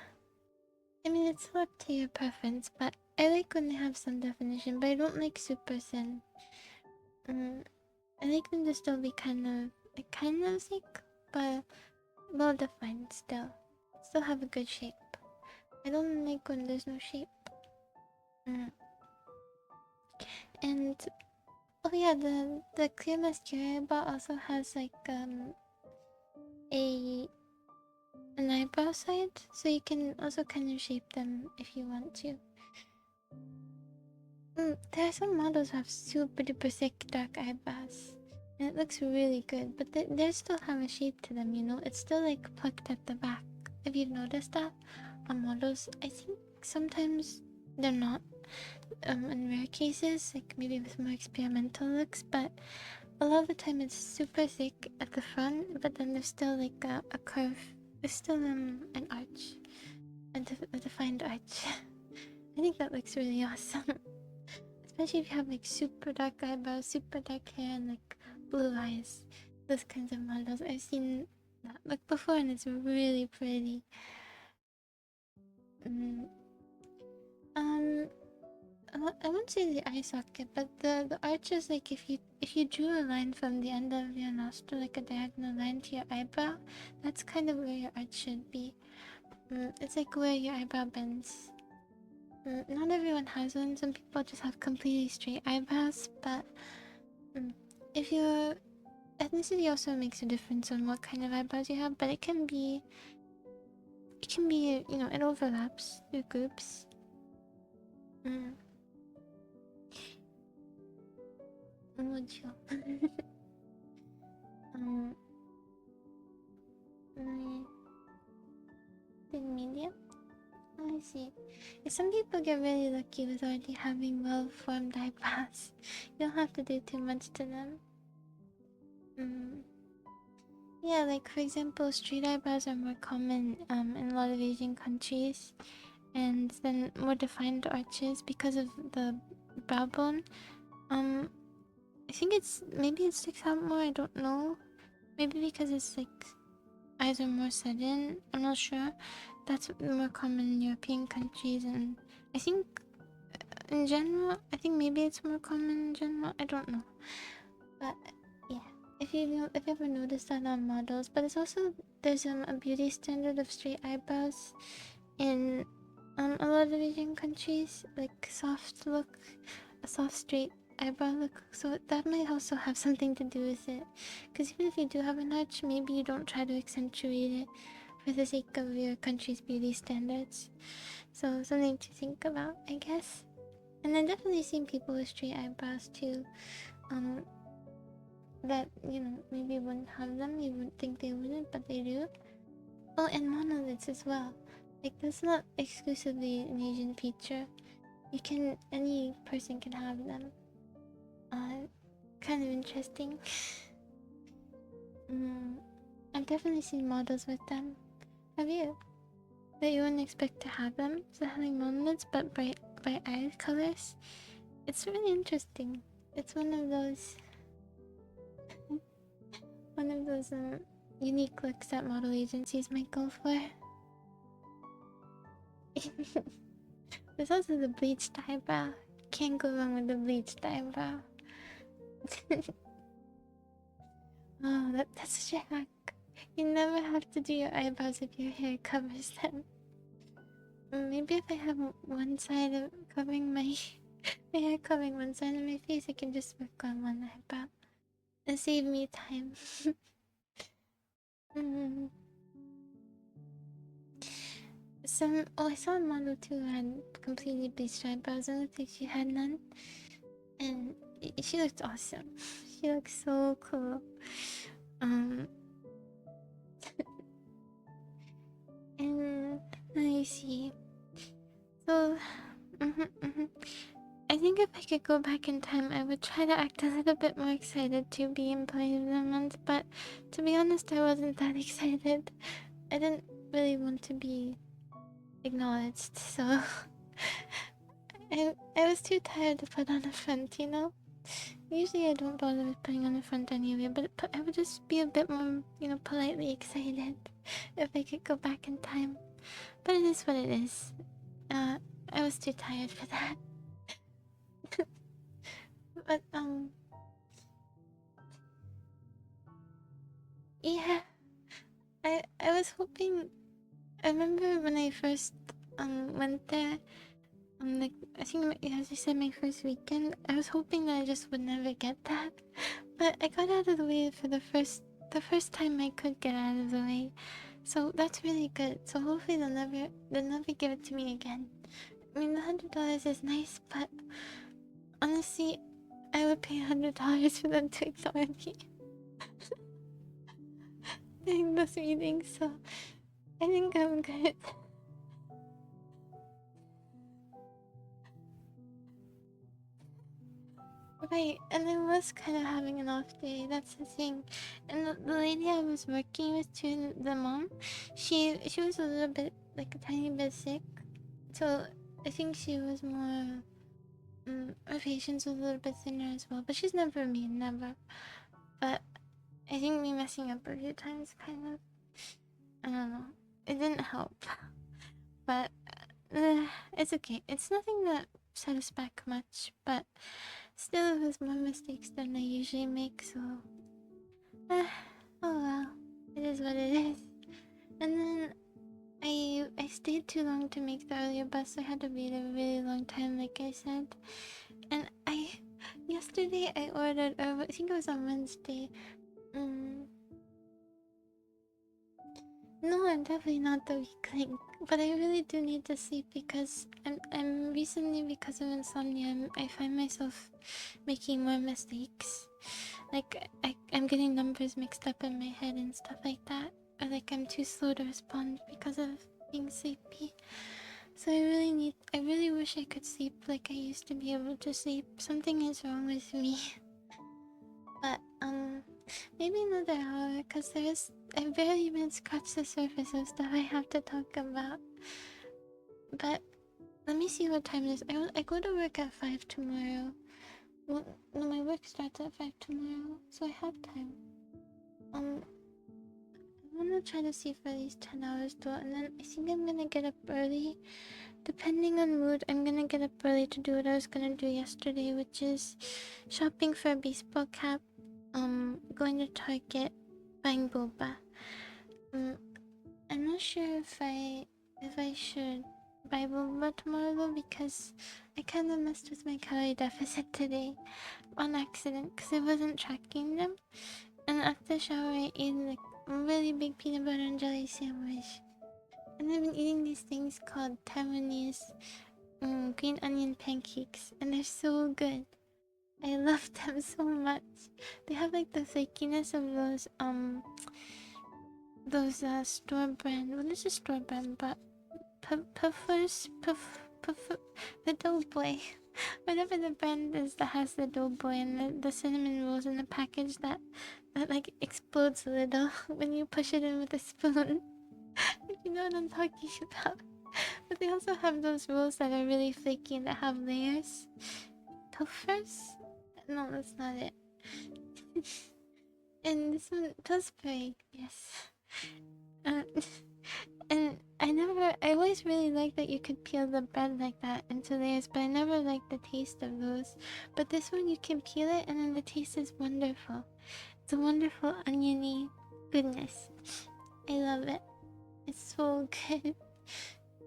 Speaker 1: I mean, it's up to your preference, but I like when they have some definition. But I don't like super thin. I like them to still be kind of thick, but well defined still. Still have a good shape. I don't like when there's no shape. And oh yeah, the clear mascara but also has like a an eyebrow side, so you can also kind of shape them if you want to. There are some models who have super duper thick dark eyebrows, and it looks really good, but they still have a shape to them, you know? It's still like plucked at the back. Have you noticed that on models? I think sometimes they're not, in rare cases, like maybe with more experimental looks, but a lot of the time it's super thick at the front, but then there's still like a curve. There's still an arch, a defined arch. I think that looks really awesome. Especially if you have like super dark eyebrows, super dark hair, and like blue eyes. Those kinds of models. I've seen that look before and it's really pretty. Mm, um, I won't say the eye socket, but the arch is like if you drew a line from the end of your nostril, like a diagonal line to your eyebrow, that's kind of where your arch should be. It's like where your eyebrow bends. Not everyone has one. Some people just have completely straight eyebrows, but if your ethnicity also makes a difference on what kind of eyebrows you have, but it can be, you know, it overlaps your groups. Would you? The medium? Oh, I see. Yeah, some people get really lucky with already having well-formed eyebrows. You don't have to do too much to them. Yeah, like for example, straight eyebrows are more common in a lot of Asian countries, and then more defined arches because of the brow bone. I think maybe it sticks out more. I don't know. Maybe because it's like eyes are more sudden. I'm not sure. That's more common in European countries, and I think in general, I think maybe it's more common in general. I don't know, but yeah. If you ever noticed that on models, but it's also there's a beauty standard of straight eyebrows in a lot of Asian countries, like a soft straight eyebrow look. So that might also have something to do with it. Because even if you do have an arch, maybe you don't try to accentuate it for the sake of your country's beauty standards. So something to think about, I guess. And I've definitely seen people with straight eyebrows too. That, you know, maybe wouldn't have them. You would think they wouldn't, but they do. Oh, and monoliths as well. Like, that's not exclusively an Asian feature. Any person can have them. Kind of interesting. I've definitely seen models with them. Have you? That you wouldn't expect to have them, so having monoliths but bright eye colors. It's really interesting. It's one of those unique looks that model agencies might go for. There's also the bleached eyebrow. Can't go wrong with the bleached eyebrow. Oh, that's such a hack. You never have to do your eyebrows if your hair covers them. Maybe if I have one side of covering my hair covering one side of my face, I can just work on one eyebrow and save me time. I saw a model too who had completely bleached eyebrows and looked like she had none, and she looked awesome. She looked so cool. could go back in time, I would try to act a little bit more excited to be Employee of the Month, but to be honest, I wasn't that excited. I didn't really want to be acknowledged, so I was too tired to put on a front, you know? Usually I don't bother with putting on a front anyway, but I would just be a bit more, you know, politely excited if I could go back in time. But it is what it is. I was too tired for that. But, yeah. I was hoping... I remember when I first, went there, like, I think, as I said, my first weekend, I was hoping that I just would never get that. But I got out of the way for the first time I could get out of the way. So that's really good. So hopefully they'll never give it to me again. I mean, the $100 is nice, but honestly, I would pay $100 for them to ignore me during this meeting, so I think I'm good. Right, and I was kind of having an off day, that's the thing. And the lady I was working with too, the mom, she was a little bit, like a tiny bit sick. So I think she was more, her patience was a little bit thinner as well. But she's never mean, never. But I think me messing up a few times kind of, I don't know, it didn't help. But it's okay. It's nothing that set us back much, but still it was more mistakes than I usually make, so oh well, it is what it is. And then I stayed too long to make the earlier bus, so I had to wait a really long time, like I said. And yesterday I ordered, I think it was on Wednesday. No, I'm definitely not the weakling, but I really do need to sleep because I'm recently, because of insomnia, I find myself making more mistakes. Like I'm getting numbers mixed up in my head and stuff like that, or like I'm too slow to respond because of being sleepy. So I really wish I could sleep like I used to be able to sleep. Something is wrong with me. But maybe another hour, because I barely even scratched the surface of stuff I have to talk about. But let me see what time it is. I go to work at 5 tomorrow. Well, no, my work starts at 5 tomorrow, so I have time. I'm gonna try to see for these 10 hours though, and then I think I'm gonna get up early. Depending on mood, I'm gonna get up early to do what I was gonna do yesterday, which is shopping for a baseball cap, going to Target, buying boba. I'm not sure if I should buy boba tomorrow though, because I kind of messed with my calorie deficit today on accident because I wasn't tracking them. And after the shower, I ate like a really big peanut butter and jelly sandwich. And I've been eating these things called Taiwanese green onion pancakes, and they're so good. I love them so much. They have like the flakiness of those store brand. Well, this is store brand, but Puffers, the Doughboy. Whatever the brand is that has the Doughboy and the cinnamon rolls in the package that like explodes a little when you push it in with a spoon. If you know what I'm talking about. But they also have those rolls that are really flaky and that have layers. Puffers? No, that's not it. And this one, Pillsbury, yes. Uh, and I always really liked that you could peel the bread like that into layers, but I never liked the taste of those. But this one, you can peel it and then the taste is wonderful. It's a wonderful oniony goodness. I love it. It's so good.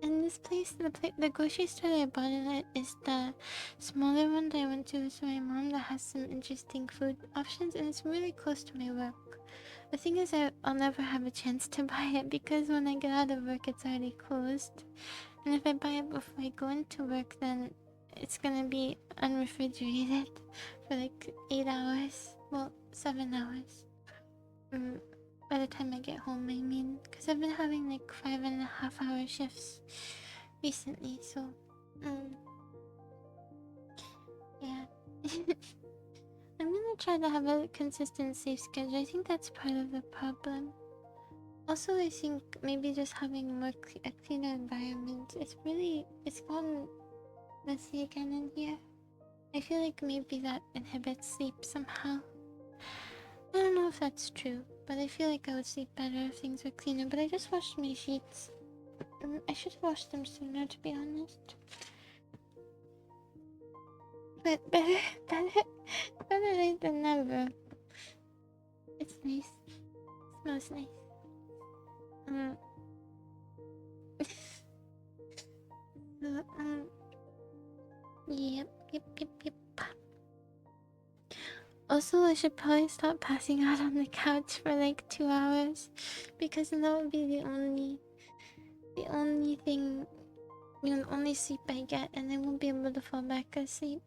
Speaker 1: And this place, the grocery store that I bought in it is the smaller one that I went to with my mom that has some interesting food options, and it's really close to my work. The thing is, I'll never have a chance to buy it because when I get out of work, it's already closed. And if I buy it before I go into work, then it's gonna be unrefrigerated for like 8 hours. Well, 7 hours. By the time I get home, I mean. Because I've been having like 5.5-hour shifts recently, so... Yeah. I'm gonna try to have a consistent safe schedule. I think that's part of the problem. Also, I think maybe just having a cleaner environment. It's gotten messy again in here. I feel like maybe that inhibits sleep somehow. I don't know if that's true, but I feel like I would sleep better if things were cleaner. But I just washed my sheets. I should have washed them sooner, to be honest. But better late than never. It's nice. It smells nice. Yep. Also, I should probably stop passing out on the couch for like 2 hours, because then that would be the only thing, the only sleep I get, and I won't be able to fall back asleep.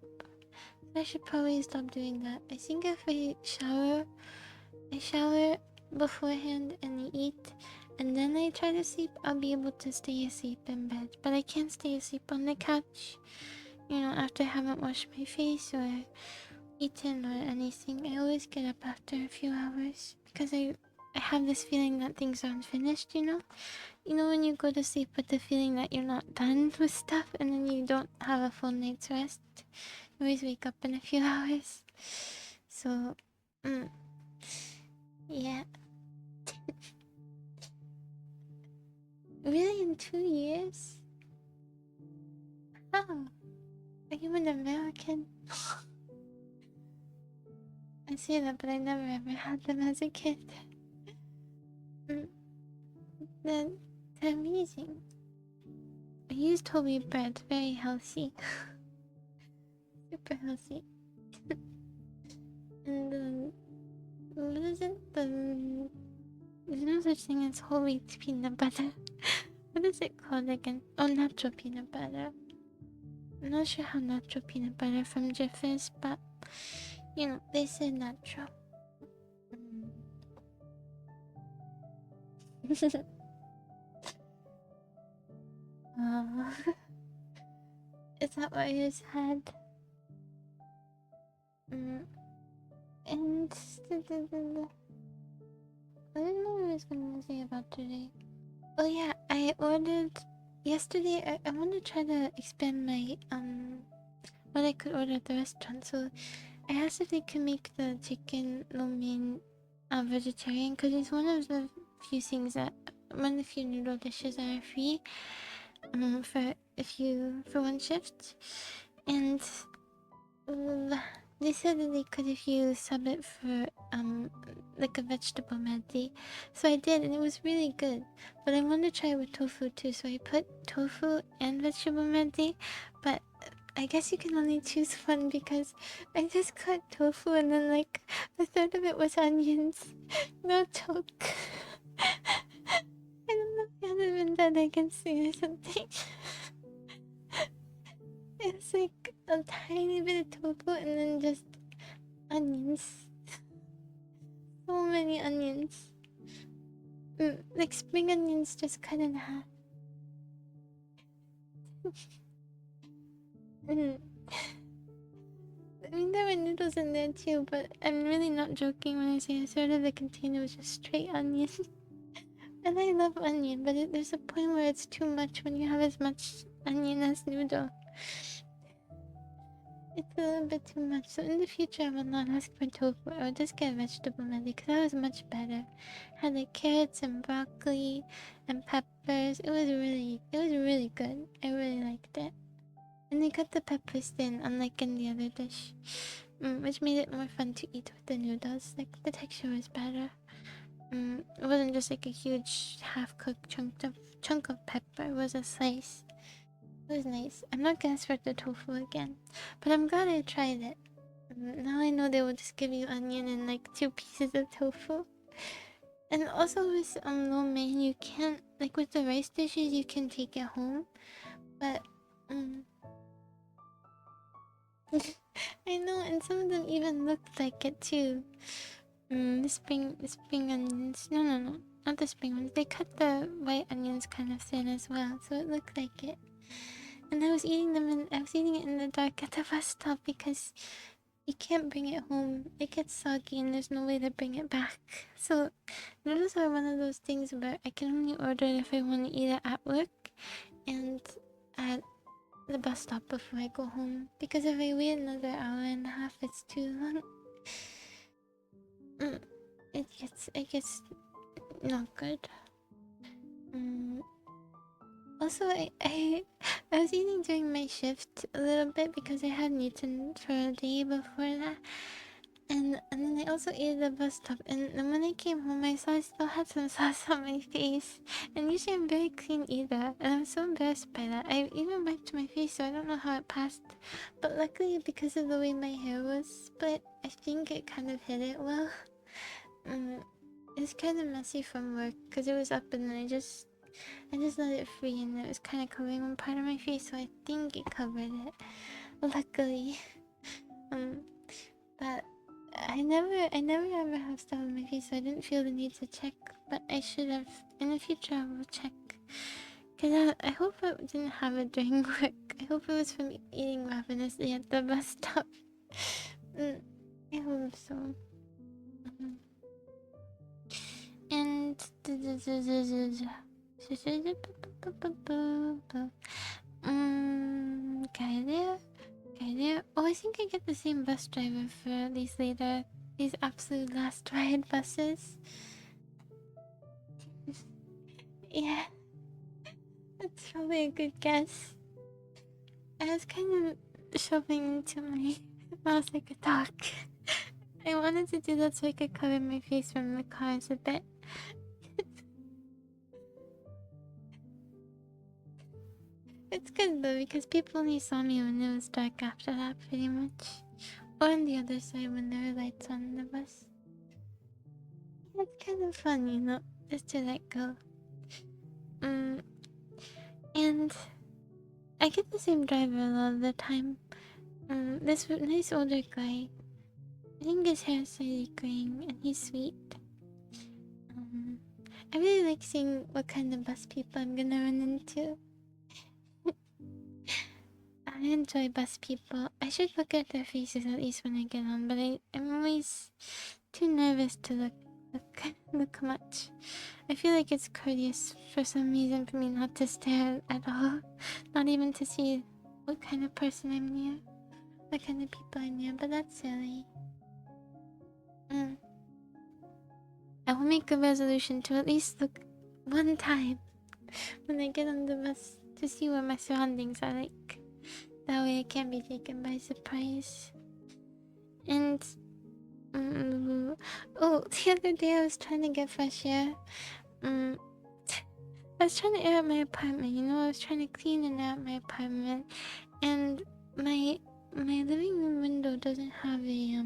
Speaker 1: So I should probably stop doing that. I think if I shower beforehand and eat, and then I try to sleep, I'll be able to stay asleep in bed. But I can't stay asleep on the couch, after I haven't washed my face or eaten or anything. I always get up after a few hours because I have this feeling that things are unfinished, when you go to sleep with the feeling that you're not done with stuff, and then you don't have a full night's rest. You always wake up in a few hours. So, yeah. Really, in 2 years? How? Are you an American? I say that, but I never ever had them as a kid. They're amazing. I used whole wheat bread, very healthy. Super healthy. And what is it? There's no such thing as whole wheat peanut butter. What is it called again? Oh, natural peanut butter. I'm not sure how natural peanut butter from Jif is, but they say natural. Is that what you said? And I don't know what I was gonna say about today. Oh yeah, I ordered yesterday. I want to try to expand my what I could order at the restaurant. So I asked if they could make the chicken lo mein vegetarian, because it's one of the few things that one of the few noodle dishes that are free for one shift, and they said that they could if you sub it for like a vegetable medley. So I did, and it was really good. But I wanted to try it with tofu too, so I put tofu and vegetable medley. But I guess you can only choose one, because I just cut tofu and then like a third of it was onions. No joke. I don't know if it had been done against me or something. It's like a tiny bit of tofu and then just onions. So many onions. Like spring onions just cut in half. I mean, there were noodles in there too, but I'm really not joking when I say a third of the container was just straight onion. And I love onion, but there's a point where it's too much when you have as much onion as noodle. It's a little bit too much. So in the future, I will not ask for tofu. I will just get vegetable medley, because that was much better. Had like carrots and broccoli and peppers. It was really good. I really liked it. And they cut the peppers thin, unlike in the other dish, which made it more fun to eat with the noodles. Like the texture was better. It wasn't just like a huge half-cooked chunk of pepper. It was a slice. It was nice. I'm not gonna ask for the tofu again, but I'm glad I tried it. Now I know they will just give you onion and like 2 pieces of tofu. And also with lo mein, you can't, like with the rice dishes, you can take it home, but I know, and some of them even looked like it too. The spring onions. No, not the spring ones. They cut the white onions kind of thin as well, so it looked like it. and I was eating it in the dark at the bus stop because you can't bring it home. It gets soggy and there's no way to bring it back. So noodles are one of those things where I can only order it if I want to eat it at work and at the bus stop before I go home. Because if I wait another hour and a half, it's too long. It gets not good. Also, I was eating during my shift a little bit because I hadn't eaten for a day before that. And then I also ate at the bus stop. And then when I came home, I saw I still had some sauce on my face. And usually I'm a very clean eater. And I'm so embarrassed by that. I even wiped my face, so I don't know how it passed. But luckily, because of the way my hair was split, I think it kind of hid it well. It's kind of messy from work because it was up and then I just let it free and it was kind of covering one part of my face, so I think it covered it. Luckily, but I never ever have stuff on my face, so I didn't feel the need to check. But I should have. In the future, I will check. Cause I hope I didn't have it during work. I hope it was from eating ravenously at the bus stop. I hope so. And okay there. Oh, I think I get the same bus driver for these absolute last ride buses. Yeah, that's probably a good guess. I was kind of shoving into my mouth like a dog. I wanted to do that so I could cover my face from the cars a bit. It's good though because people only saw me when it was dark after that, pretty much. Or on the other side when there were lights on the bus. It's kind of fun, you know, just to let go. And I get the same driver a lot of the time. This nice older guy. I think his hair is slightly graying and he's sweet. I really like seeing what kind of bus people I'm gonna run into. I enjoy bus people. I should look at their faces at least when I get on, but I'm always too nervous to look much. I feel like it's courteous for some reason for me not to stare at all. Not even to see what kind of person I'm near. What kind of people I'm near, but that's silly. I will make a resolution to at least look one time when I get on the bus to see what my surroundings are like. That way I can't be taken by surprise. And oh, the other day I was trying to get fresh air. I was trying to air out my apartment, you know, I was trying to clean and air out my apartment. And my living room window doesn't have a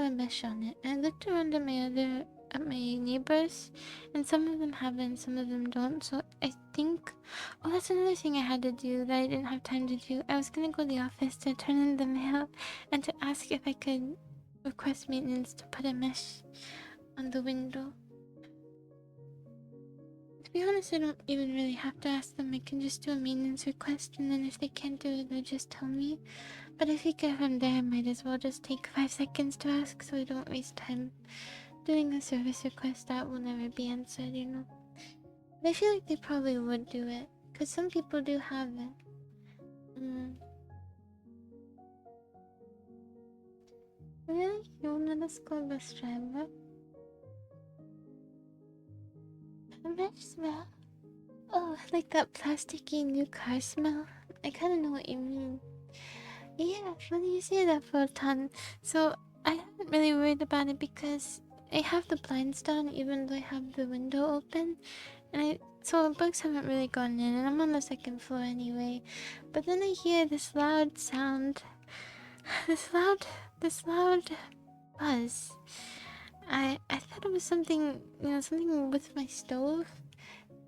Speaker 1: mesh on it. I looked around at my neighbors, and some of them have it and some of them don't. So I think, oh, that's another thing I had to do that I didn't have time to do. I was gonna go to the office to turn in the mail and to ask if I could request maintenance to put a mesh on the window. To be honest, I don't even really have to ask them. I can just do a maintenance request, and then if they can't do it, they'll just tell me. But I think if I'm there, I might as well just take 5 seconds to ask so I don't waste time doing a service request that will never be answered, you know. But I feel like they probably would do it, because some people do have it. Really? You're not a school bus driver? A mesh smell? Oh, like that plasticky new car smell? I kinda know what you mean. Yeah, funny you say that, Photon. So, I haven't really worried about it because I have the blinds down even though I have the window open. So bugs haven't really gone in, and I'm on the second floor anyway. But then I hear this loud sound. This loud buzz. I thought it was something, you know, something with my stove.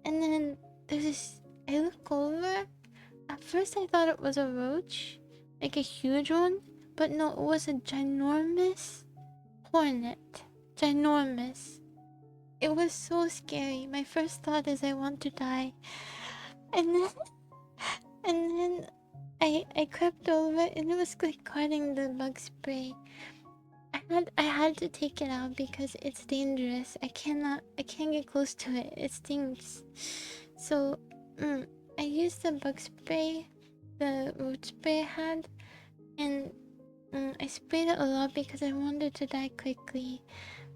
Speaker 1: And then there's this, I look over. At first I thought it was a roach. Like a huge one. But no, it was a ginormous hornet. Ginormous. It was so scary. My first thought is I want to die. And then And then I crept over and it was like guarding the bug spray. I had to take it out because it's dangerous. I can't get close to it. It stinks. So I used the bug spray, the root spray I had, and I sprayed it a lot because I wanted to die quickly.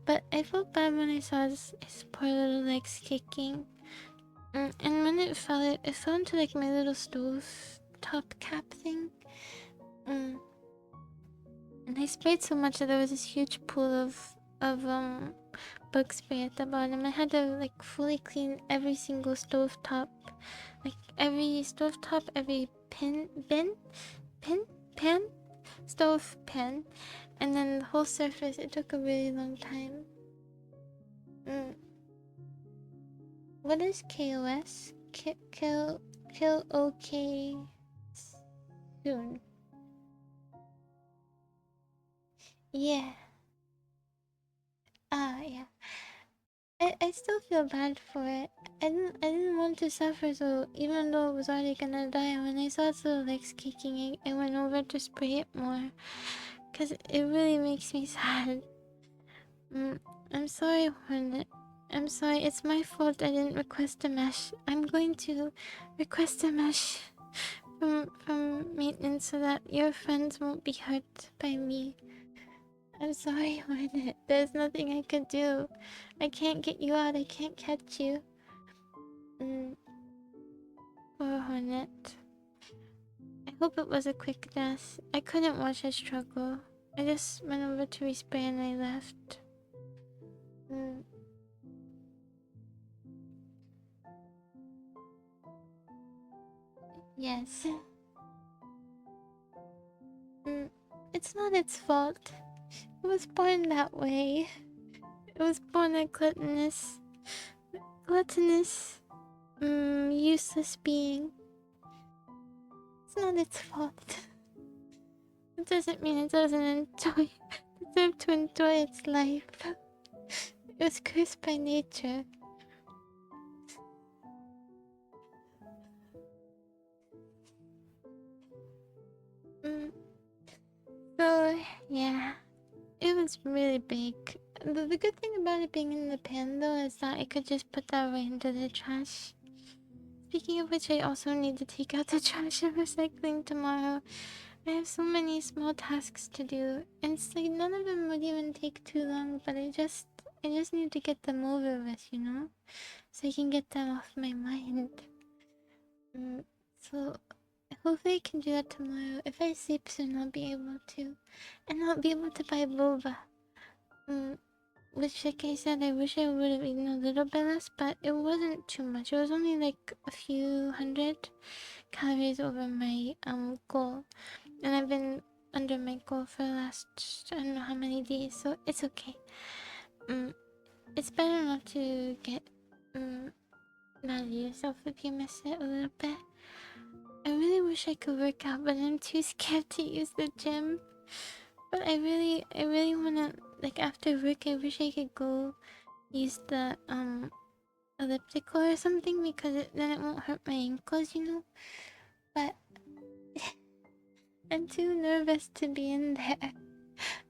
Speaker 1: But I felt bad when I saw his poor little legs kicking. And when it fell into like my little stove top cap thing. Mm, and I sprayed so much that there was this huge pool of bug spray at the bottom. I had to like fully clean every single stove top, like every stove top, every pan, stove pan, and then the whole surface. It took a really long time. What is KOS? Kill OK soon. Yeah. Yeah. I still feel bad for it. I didn't want to suffer, so even though it was already gonna die, when I saw its little legs kicking, I went over to spray it more. Cause it really makes me sad. I'm sorry, Hornet. I'm sorry, it's my fault I didn't request a mesh. I'm going to request a mesh from maintenance so that your friends won't be hurt by me. I'm sorry, Hornet. There's nothing I could do. I can't get you out. I can't catch you. Poor Hornet. I hope it was a quick death. I couldn't watch her struggle. I just went over to respray and I left. Yes. It's not its fault. It was born that way. It was born a gluttonous, useless being. It's not its fault. It doesn't mean it doesn't deserve to enjoy its life. It was cursed by nature. So, yeah. It was really big. The good thing about it being in the pan, though, is that I could just put that right into the trash. Speaking of which, I also need to take out the trash and recycling tomorrow. I have so many small tasks to do, and it's like none of them would even take too long, but I just need to get them over with, you know? So I can get them off my mind. So hopefully I can do that tomorrow. If I sleep soon, I'll be able to. And I'll be able to buy boba. Which, like I said, I wish I would have eaten a little bit less, but it wasn't too much. It was only like a few hundred calories over my goal. And I've been under my goal for the last, I don't know how many days, so it's okay. It's better not to get mad at yourself if you miss it a little bit. I really wish I could work out, but I'm too scared to use the gym. But I really wanna, like, after work, I wish I could go use the elliptical or something, because then it won't hurt my ankles, you know. But I'm too nervous to be in there.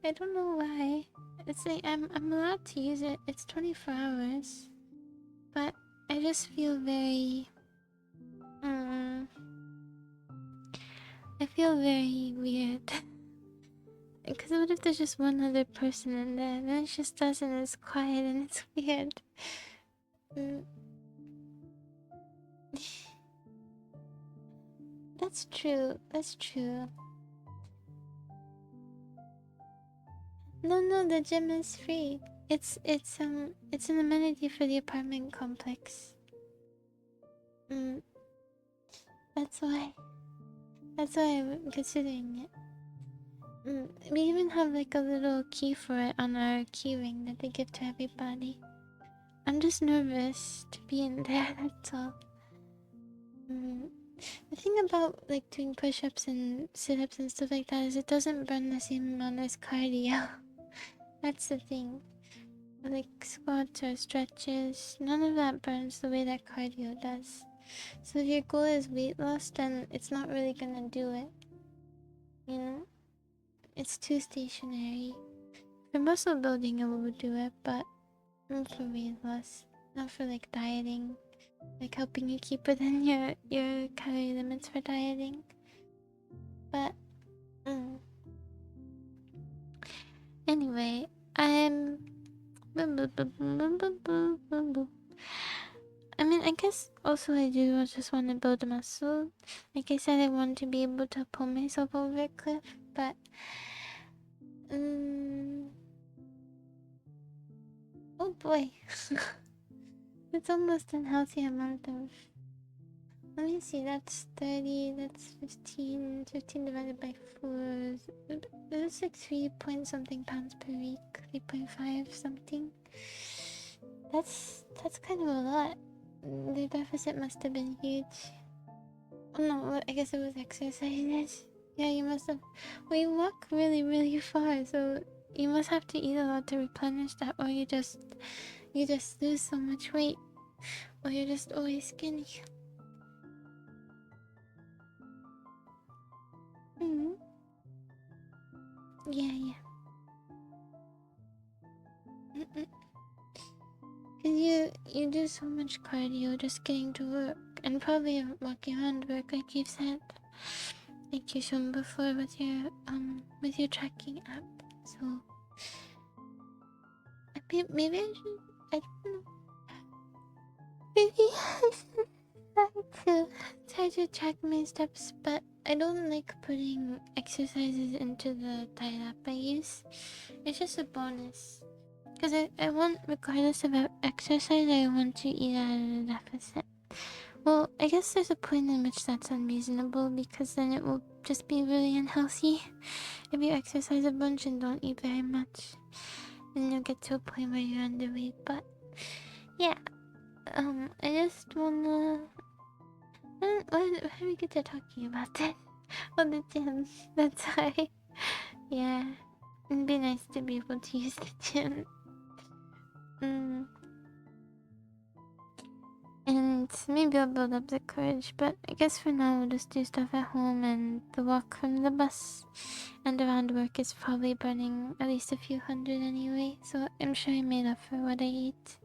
Speaker 1: I don't know why. It's like I'm allowed to use it. It's 24 hours, but I just feel very I feel very weird. Because what if there's just one other person in there, and then it's just us and it's quiet and it's weird. That's true. That's true. No, the gym is free. It's an amenity for the apartment complex. That's why. That's why I'm considering it. We even have like a little key for it on our key ring that they give to everybody. I'm just nervous to be in there, that's all. The thing about like doing push-ups and sit-ups and stuff like that is it doesn't burn the same amount as cardio. That's the thing. Like squats or stretches, none of that burns the way that cardio does. So if your goal is weight loss, then it's not really gonna do it. You know? It's too stationary. For muscle building, it will do it, but not for weight loss. Not for like dieting. Like helping you keep within your calorie limits for dieting. But, anyway, I mean, I guess also I do just want to build muscle. Like I said, I want to be able to pull myself over a cliff, but oh boy, it's almost an healthy amount of. Let me see. That's 30. That's 15. 15 divided by 4. That's like 3 point something pounds per week. 3.5 something. That's kind of a lot. The deficit must have been huge. Oh no, I guess it was exercises. Yeah, you must have. Well, you walk really, really far, so you must have to eat a lot to replenish that, or you just lose so much weight, or you're just always skinny. Yeah. Cause you do so much cardio just getting to work, and probably walking around work, like you've said, like you shown before with your tracking app. So maybe I should. I don't know. Maybe I should try to track my steps, but I don't like putting exercises into the diet app I use. It's just a bonus. Because I want, regardless of exercise, I want to eat at a deficit. Well, I guess there's a point in which that's unreasonable, because then it will just be really unhealthy. If you exercise a bunch and don't eat very much, then you'll get to a point where you're underweight. But yeah, I just wanna. Why did we get to talking about that? Oh, the gym. That's why. Yeah, it'd be nice to be able to use the gym. And maybe I'll build up the courage, but I guess for now we'll just do stuff at home, and the walk from the bus and around work is probably burning at least a few hundred anyway, so I'm sure I made up for what I eat.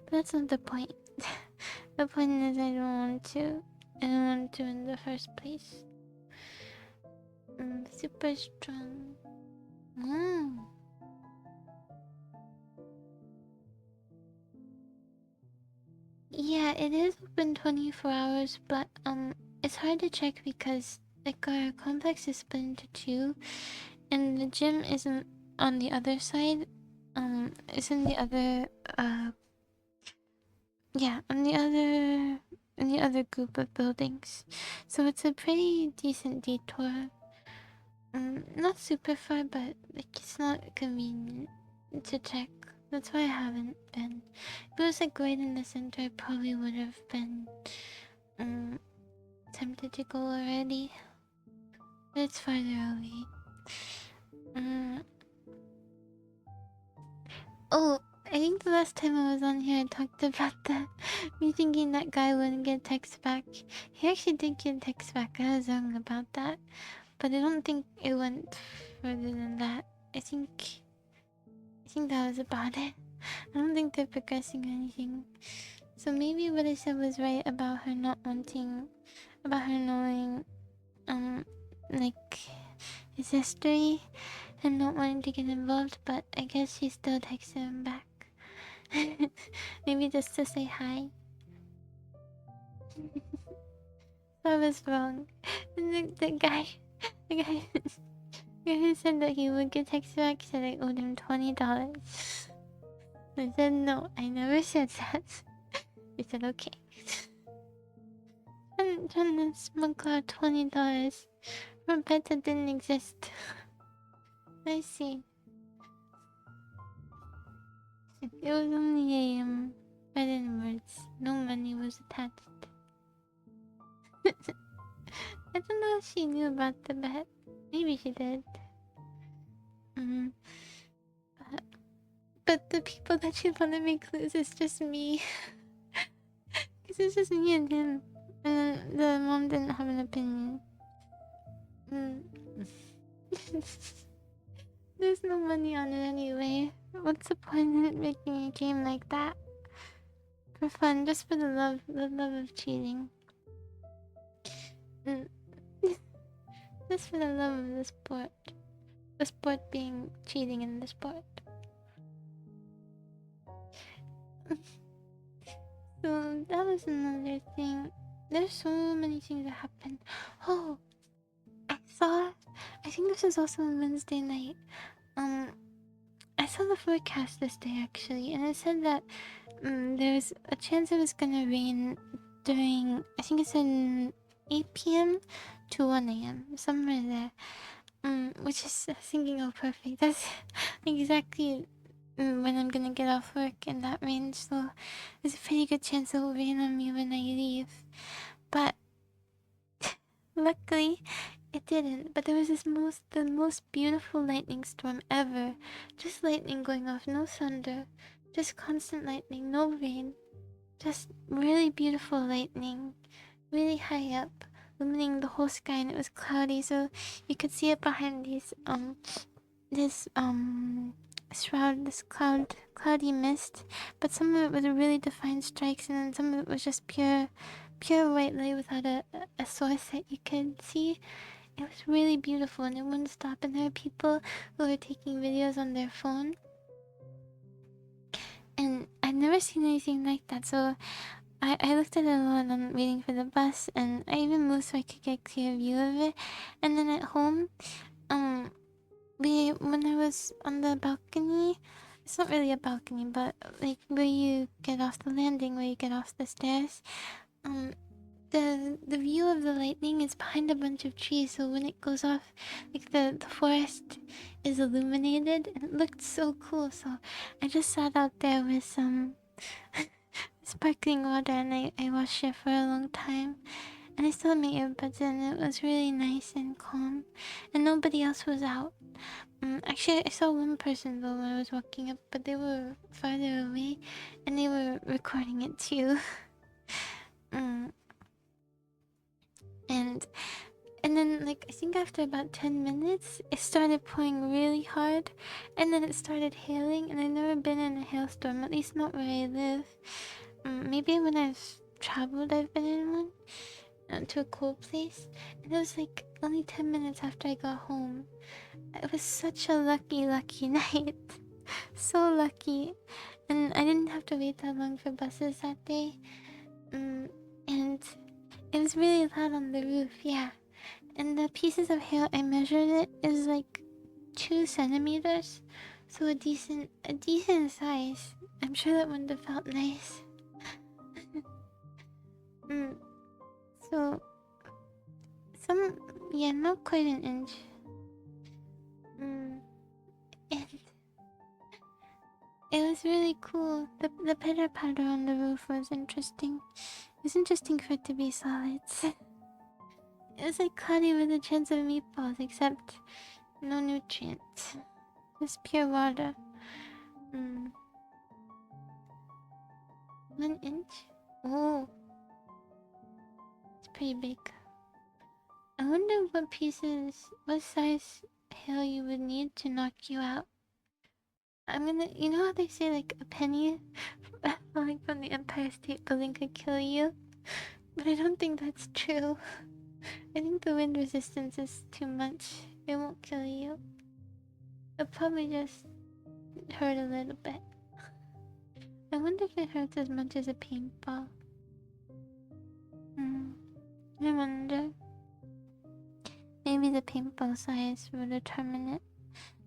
Speaker 1: But that's not the point. The point is I don't want to in the first place. Super strong. Yeah, it is open 24 hours, but it's hard to check because like our complex is split into two, and the gym isn't on the other side. It's in the other in the other group of buildings. So it's a pretty decent detour. Not super far, but like it's not convenient to check. That's why I haven't been. If it was like right in the center, I probably would have been tempted to go already. But it's farther away. Oh, I think the last time I was on here, I talked about me thinking that guy wouldn't get text back. He actually did get text back. I was wrong about that, but I don't think it went further than that. I think that was about it. I don't think they're progressing or anything. So maybe what I said was right about her not wanting, about her knowing, like his history and not wanting to get involved. But I guess she still texted him back. Maybe just to say hi. I was wrong. The guy who said that he would get text back said I owed him $20. I said no, I never said that. He said okay. I'm trying to smuggle out $20 from a pet that didn't exist. I see. It was only a read in words. No money was attached. I don't know if she knew about the bet. Maybe she did. But the people that she want to make lose is just me. Because it's just me and him. And the mom didn't have an opinion. There's no money on it anyway. What's the point in making a game like that? For fun, just for the love of cheating. Just for the love of the sport. The sport being cheating in the sport. So that was another thing. There's so many things that happened. Oh, I think this was also on Wednesday night. I saw the forecast this day actually, and it said that there's a chance it was gonna rain during, I think it said 8 p.m. to 1 a.m. somewhere there. Which is thinking, oh perfect. That's exactly when I'm gonna get off work in that range. So there's a pretty good chance it will rain on me when I leave. But luckily, it didn't. But there was the most beautiful lightning storm ever. Just lightning going off, no thunder, just constant lightning, no rain, just really beautiful lightning, really high up, illuminating the whole sky, and it was cloudy, so you could see it behind this shroud, this cloudy mist. But some of it was really defined strikes, and then some of it was just pure white light without a source that you could see. It was really beautiful, and it wouldn't stop. And there were people who were taking videos on their phone, and I've never seen anything like that. So I looked at it a lot on waiting for the bus, and I even moved so I could get a clear view of it. And then at home, when I was on the balcony, it's not really a balcony, but like where you get off the landing, where you get off the stairs, the view of the lightning is behind a bunch of trees, so when it goes off, like the forest is illuminated, and it looked so cool. So I just sat out there with some sparkling water, and I watched it for a long time. And I still had my earbuds in. It was really nice and calm, and nobody else was out. Actually, I saw one person though when I was walking up, but they were farther away, and they were recording it too. And then, like, I think after about 10 minutes, it started pouring really hard, and then it started hailing, and I've never been in a hailstorm, at least not where I live. Maybe when I've traveled, I've been in one, to a cold place, and it was like only 10 minutes after I got home. It was such a lucky night. So lucky. And I didn't have to wait that long for buses that day. And it was really loud on the roof, yeah. And the pieces of hail, I measured it, is like 2 centimeters. So a decent size. I'm sure that wouldn't have felt nice. So not quite an inch. And it was really cool. The pitter patter on the roof was interesting. It was interesting for it to be solids. It was like cloudy with a chance of meatballs, except no nutrients. Just pure water. 1 inch? Oh, it's pretty big. I wonder what size hail you would need to knock you out. You know how they say like a penny falling from the Empire State Building could kill you? But I don't think that's true. I think the wind resistance is too much. It won't kill you. It'll probably just hurt a little bit. I wonder if it hurts as much as a paintball. I wonder. Maybe the paintball size will determine it.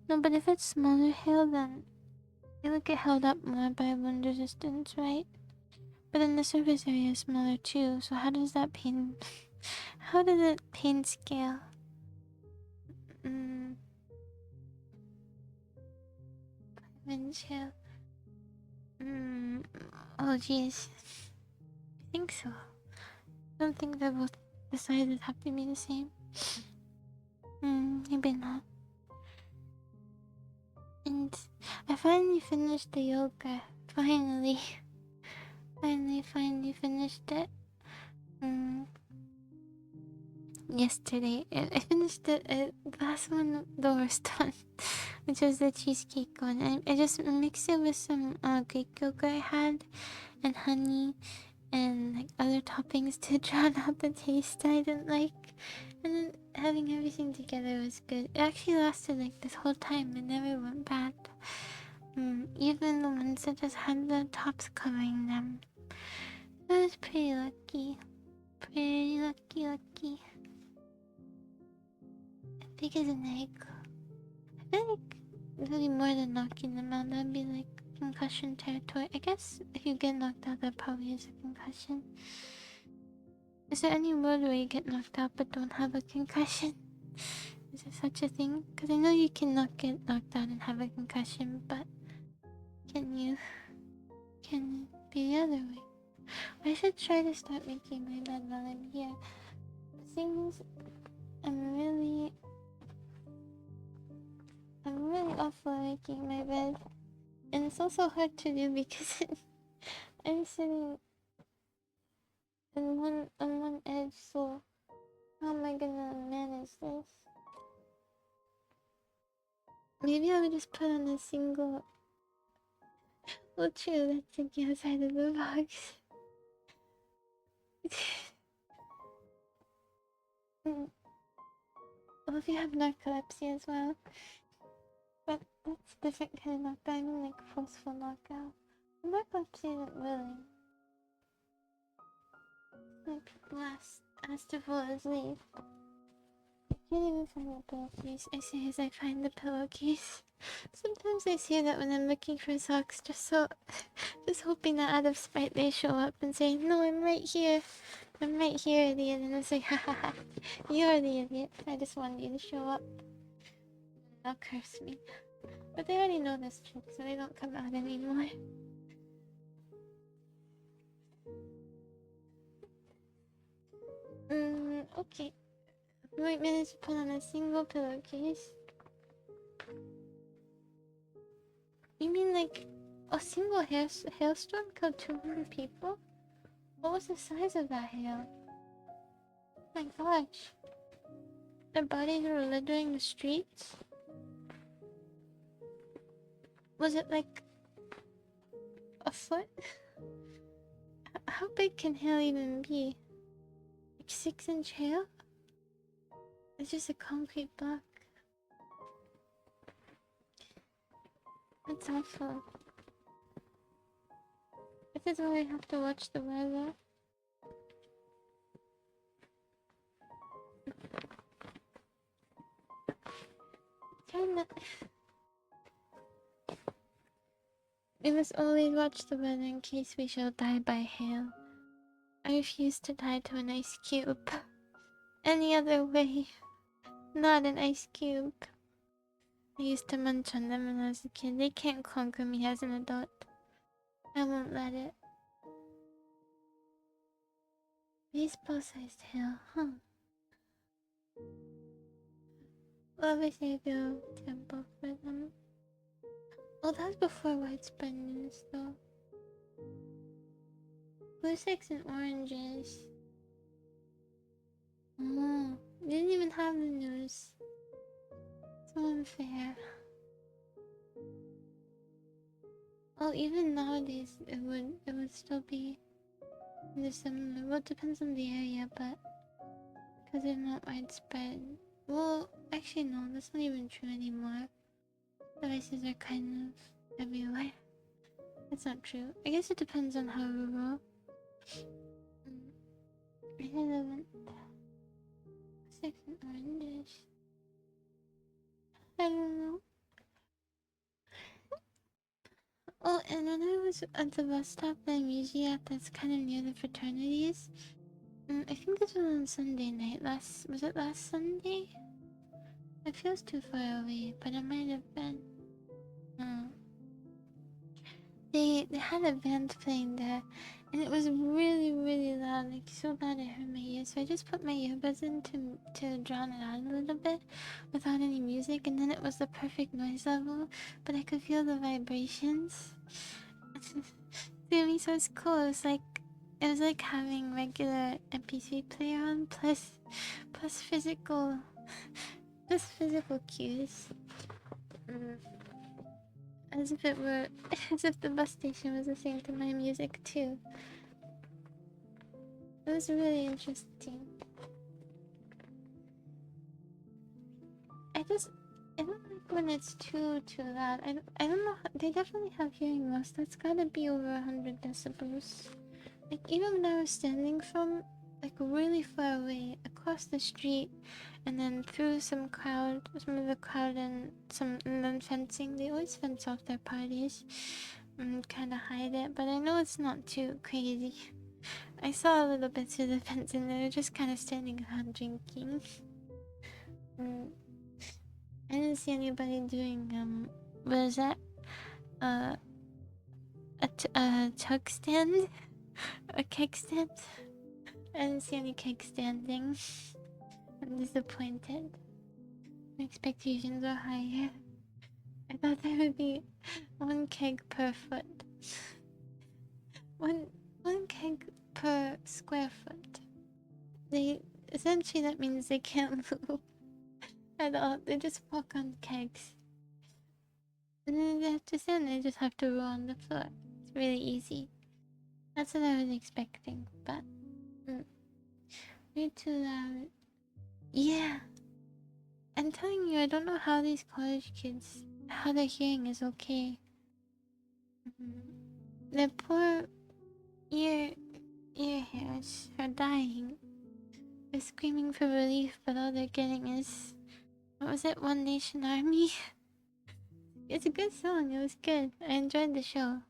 Speaker 1: No, but if it's smaller hail, then it will get held up more by wind resistance, right? But then the surface area is smaller too, so how does that pain... how does it pain scale? Wind hail. Oh jeez. I think so. I don't think that both the sizes have to be the same. Maybe not. And I finally finished the yoga. Finally finished it. Mm, yesterday, I finished the last one, the worst one, which was the cheesecake one. I just mixed it with some Greek yogurt I had, and honey, and like other toppings to drown out the taste I didn't like. And then having everything together was good. It actually lasted like this whole time. It never went bad. Even the ones that just had the tops covering them. I was pretty lucky. Pretty lucky. Big as an egg. I feel like really more than knocking them out, that'd be like concussion territory. I guess if you get knocked out, that probably is a concussion. Is there any world where you get knocked out but don't have a concussion? Is there such a thing? Because I know you can not get knocked out and have a concussion, but can you? Can it be the other way? I should try to start making my bed while I'm here. Things I'm really awful at making my bed. And it's also hard to do because I'm sitting on one edge, so how am I gonna manage this? Maybe I would just put on a single. Well, true, that's thinking outside of the box. Well, if you have narcolepsy as well. But that's a different kind of knockout. I mean, like forceful knockout. Narcolepsy isn't willing. Like people ask to fall asleep. I can't even find the pillowcase. I say as I find the pillowcase. Sometimes I say that when I'm looking for socks, just hoping that out of spite they show up and say, "No, I'm right here. I'm right here, idiot." And I say, "Ha ha ha, you're the idiot. I just wanted you to show up." They'll curse me. But they already know this trick, so they don't come out anymore. Okay. I might manage to put on a single pillowcase. You mean like a single hailstorm killed 200 people? What was the size of that hail? Oh my gosh. Their bodies were littering the streets? Was it like a foot? How big can hail even be? Like 6-inch hail? It's just a concrete block. That's awful. This is why I have to watch the weather. Kinda. We must always watch the weather in case we shall die by hail. I refuse to die to an ice cube. Any other way. Not an ice cube. I used to munch on them when I was a kid. They can't conquer me as an adult. I won't let it. Baseball-sized hail, huh? Well, obviously I feel temple for them. Oh, that was before widespread news, though. Blue sticks and oranges. Oh, they didn't even have the news. So unfair. Well, even nowadays, it would still be in the similar. Well, it depends on the area, but because they're not widespread. Well, actually, no, that's not even true anymore. Devices are kind of everywhere. That's not true. I guess it depends on how rural. I haven't. Six and oranges. I don't know. Oh, and when I was at the bus stop that I'm usually at, that's kind of near the fraternities. I think this was on Sunday night. Was it last Sunday? It feels too far away, but it might have been. They had a band playing there, and it was really loud, like so loud it hurt my ears. So I just put my earbuds in to drown it out a little bit, without any music, and then it was the perfect noise level. But I could feel the vibrations. So it's cool. It's like it was like having regular MP3 player on plus physical cues. As if it were as if the bus station was listening to my music too. It was really interesting. I don't like when it's too loud. I don't know. They definitely have hearing loss. That's gotta be over 100 decibels. Like even when I was standing from like really far away across the street, and then through some of the crowd, and then fencing. They always fence off their parties and kind of hide it. But I know it's not too crazy. I saw a little bit through the fence, and they were just kind of standing around drinking. I didn't see anybody doing what is that? A chug stand? A keg stand? I didn't see any keg standing. I'm disappointed. My expectations were higher. I thought there would be one keg per foot. One keg per square foot. Essentially that means they can't move at all. They just walk on kegs. And then they have to stand, they just have to roll on the floor. It's really easy. That's what I was expecting, but way too loud. Yeah. I'm telling you, I don't know how these college kids, how their hearing is okay. Their poor ear hairs are dying. They're screaming for relief, but all they're getting is, what was it, One Nation Army? It's a good song, it was good. I enjoyed the show.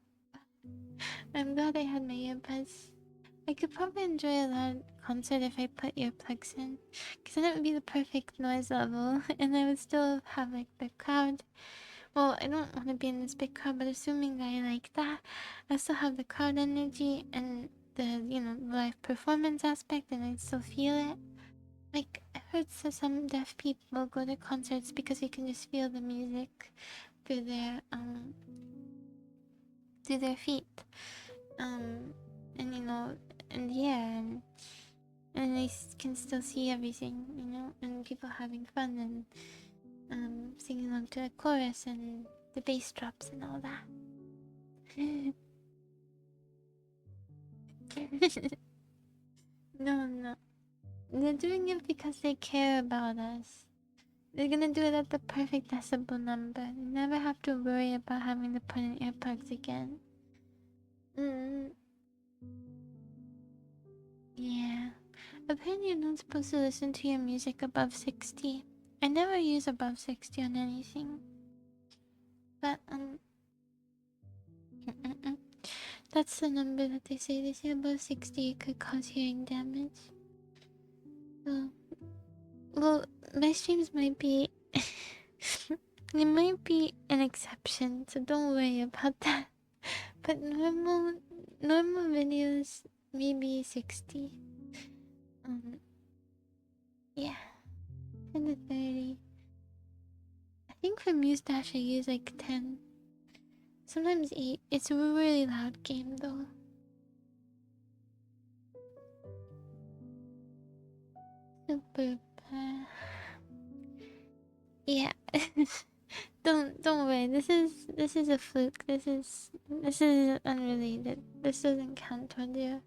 Speaker 1: I'm glad I had my earbuds. I could probably enjoy a loud concert if I put earplugs in, because then it would be the perfect noise level, and I would still have like the crowd. Well, I don't want to be in this big crowd, but assuming I like that, I still have the crowd energy and the, live performance aspect, and I'd still feel it. Like, I heard some deaf people go to concerts because you can just feel the music through their feet. And in the air, and they can still see everything, and people having fun, and singing along to the chorus, and the bass drops and all that. No. They're doing it because they care about us. They're gonna do it at the perfect decibel number. They never have to worry about having to put in earplugs again. Yeah. Apparently you're not supposed to listen to your music above 60. I never use above 60 on anything. But, that's the number that they say. They say above 60 it could cause hearing damage. So, well, my streams might be... it might be an exception, so don't worry about that. But normal videos, maybe 60. Yeah. 10 to 30. I think for Mustache I use like 10. Sometimes 8. It's a really loud game though. Super bad. Yeah. Don't worry. This is a fluke. This is unrelated. This doesn't count toward you.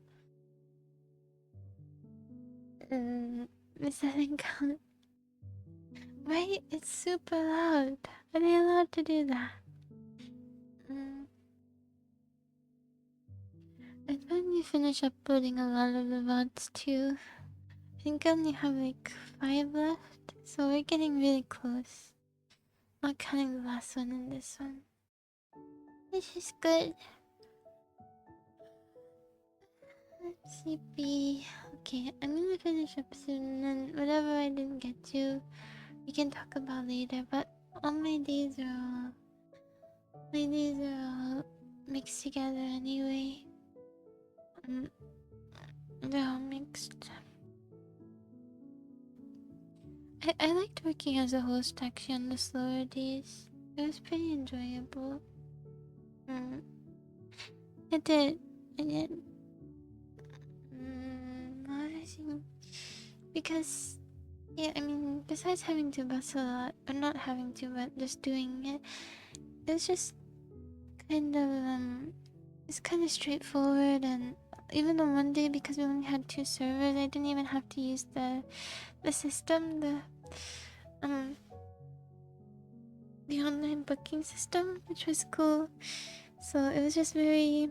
Speaker 1: This doesn't count. Right? It's super loud. Are they allowed to do that? I finally finished uploading a lot of the VODs too. I think I only have like 5 left, so we're getting really close. Not counting the last one and this one. This is good. Let's see, B. Okay, I'm gonna finish up soon, and whatever I didn't get to, we can talk about later. But all my days are all mixed together anyway. They're all mixed. I liked working as a host actually on the slower days. It was pretty enjoyable. I did. embarrassing because yeah, I mean, besides having to bus a lot, or not having to, but just doing it, it's just kind of it's kind of straightforward. And even on one day, because we only had 2 servers, I didn't even have to use the system, um the online booking system, which was cool. So it was just very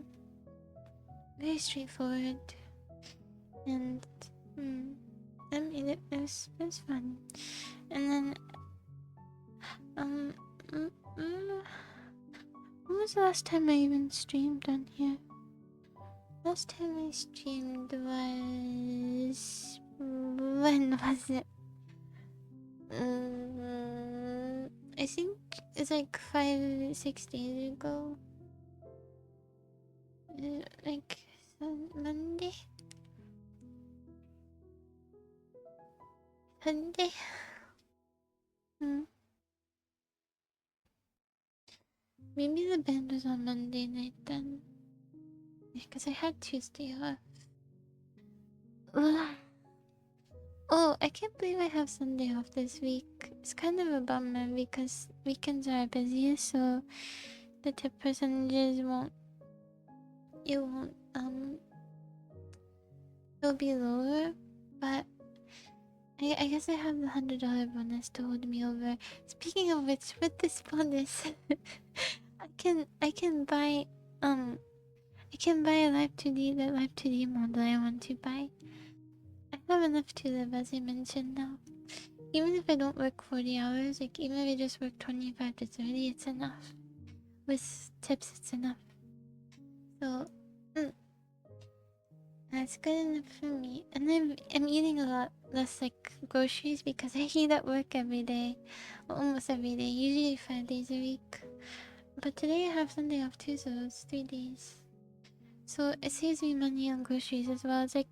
Speaker 1: straightforward, and I mean it was fun. And then um mm, mm, when was the last time I even streamed on here? Last time I streamed was... when was it? I think it's like 5-6 days ago. Like Monday? Sunday? Maybe the band was on Monday night then. Because I had Tuesday off. Ugh. Oh, I can't believe I have Sunday off this week. It's kind of a bummer because weekends are busier, so the tip percentages won't... it'll be lower, but I guess I have the $100 bonus to hold me over. Speaking of which, with this bonus, I can buy a Live 2D, the Live 2D mod that I want to buy. I have enough to live, as I mentioned now. Even if I don't work 40 hours, like even if I just work 25 to 30, it's enough. With tips, it's enough. So, that's good enough for me. And I'm eating a lot less like groceries because I eat at work every day. Well, almost every day, usually 5 days a week. But today I have Sunday off too, so it's 3 days. So it saves me money on groceries as well. It's like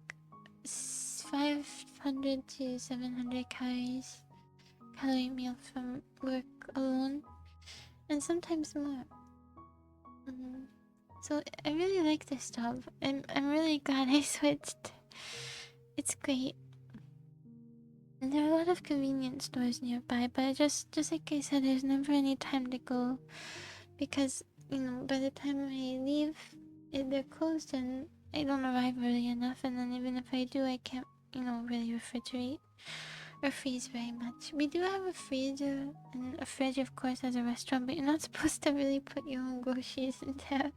Speaker 1: 500 to 700 calorie meal from work alone, and sometimes more. So I really like this job. I'm really glad I switched. It's great. And there are a lot of convenience stores nearby, but just like I said, there's never any time to go because by the time I leave, they're closed and I don't arrive early enough. And then even if I do, I can't really refrigerate or freeze very much. We do have a freezer and a fridge, of course, as a restaurant, but you're not supposed to really put your own groceries in there.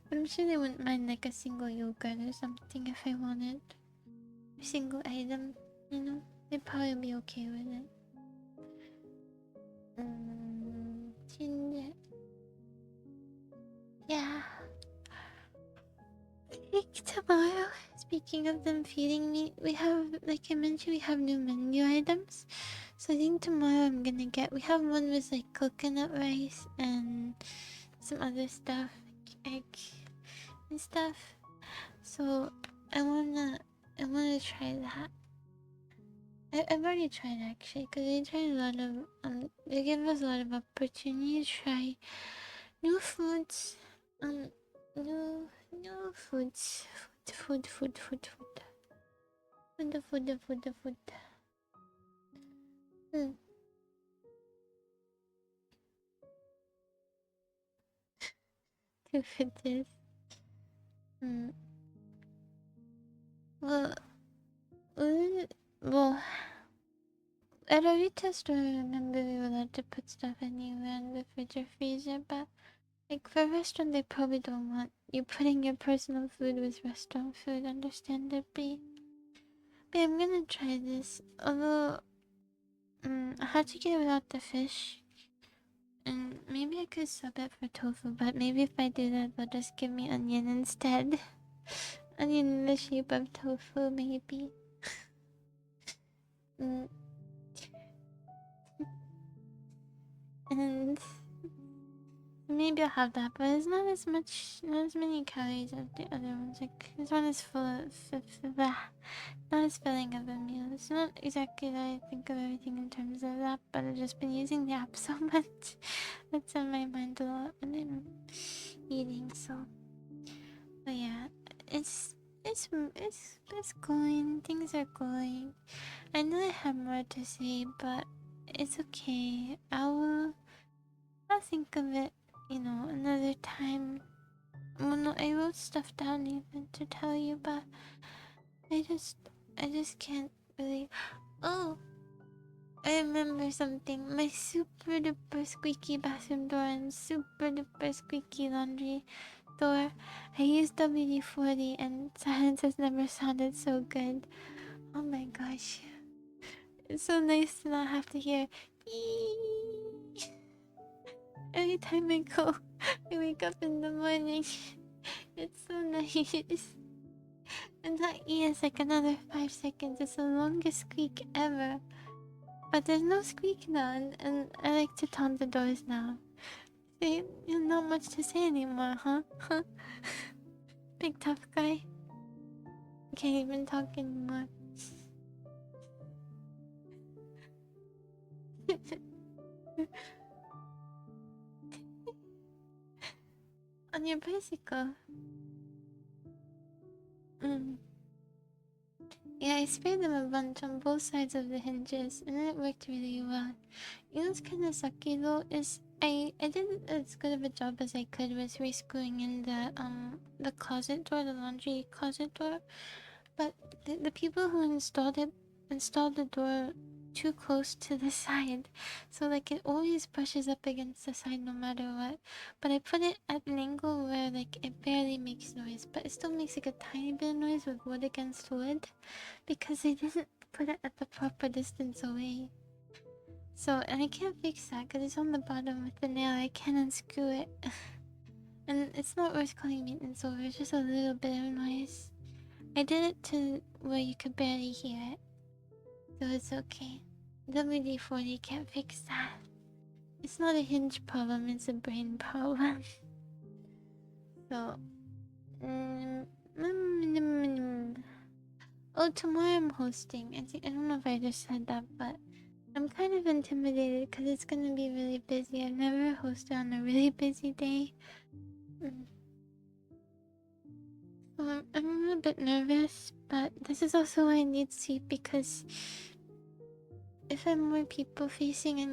Speaker 1: But I'm sure they wouldn't mind like a single yogurt or something if I wanted. A single item, they'd probably be okay with it. Yeah. Tomorrow, speaking of them feeding me, we have, like I mentioned, we have new menu items. So I think tomorrow we have one with like coconut rice and some other stuff, like egg and stuff. So I wanna try that. I've already tried actually, because they tried a lot of they give us a lot of opportunity to try new foods, new foods, food. Two foods. Well, well, at a retail store, I remember we were allowed to put stuff anywhere in the fridge or freezer, but like for a restaurant, they probably don't want you putting your personal food with restaurant food, understandably. But I'm gonna try this, although I had to get it without the fish. And maybe I could sub it for tofu, but maybe if I do that, they'll just give me onion instead. Onion in the shape of tofu, maybe. And maybe I'll have that, but it's not as many calories as the other ones. Like, this one is full of, not as filling of a meal. It's not exactly that I think of everything in terms of that, but I've just been using the app so much. That's on my mind a lot when I'm eating, so. But yeah, it's it's going. Things are going. I know I have more to say, but it's okay. I'll think of it, another time. Well, no, I wrote stuff down even to tell you, but I just can't really. Oh, I remember something. My super duper squeaky bathroom door and super duper squeaky laundry door. I used WD-40 and silence has never sounded so good. Oh my gosh. It's so nice to not have to hear "Eee." Every time I go. I wake up in the morning. It's so nice. And that E is like another 5 seconds. It's the longest squeak ever. But there's no squeak now, and I like to taunt the doors now. See, not much to say anymore, huh? Huh? Big tough guy. Can't even talk anymore. On your bicycle. Yeah, I sprayed them a bunch on both sides of the hinges, and it worked really well. You know what's kind of sucky though is I did as good of a job as I could with rescrewing in the closet door, the laundry closet door, but the people who installed the door too close to the side, so like it always brushes up against the side no matter what. But I put it at an angle where like it barely makes noise, but it still makes like a tiny bit of noise with wood against wood, because I didn't put it at the proper distance away. So, and I can't fix that because it's on the bottom with the nail. I can't unscrew it. And it's not worth calling maintenance over, it's just a little bit of noise. I did it to where you could barely hear it, so it's okay. WD-40 can't fix that. It's not a hinge problem, it's a brain problem. So, oh, tomorrow I'm hosting. I don't know if I just said that, but I'm kind of intimidated because it's gonna be really busy. I've never hosted on a really busy day. I'm a little bit nervous, but this is also why I need sleep, because if I'm more people facing, I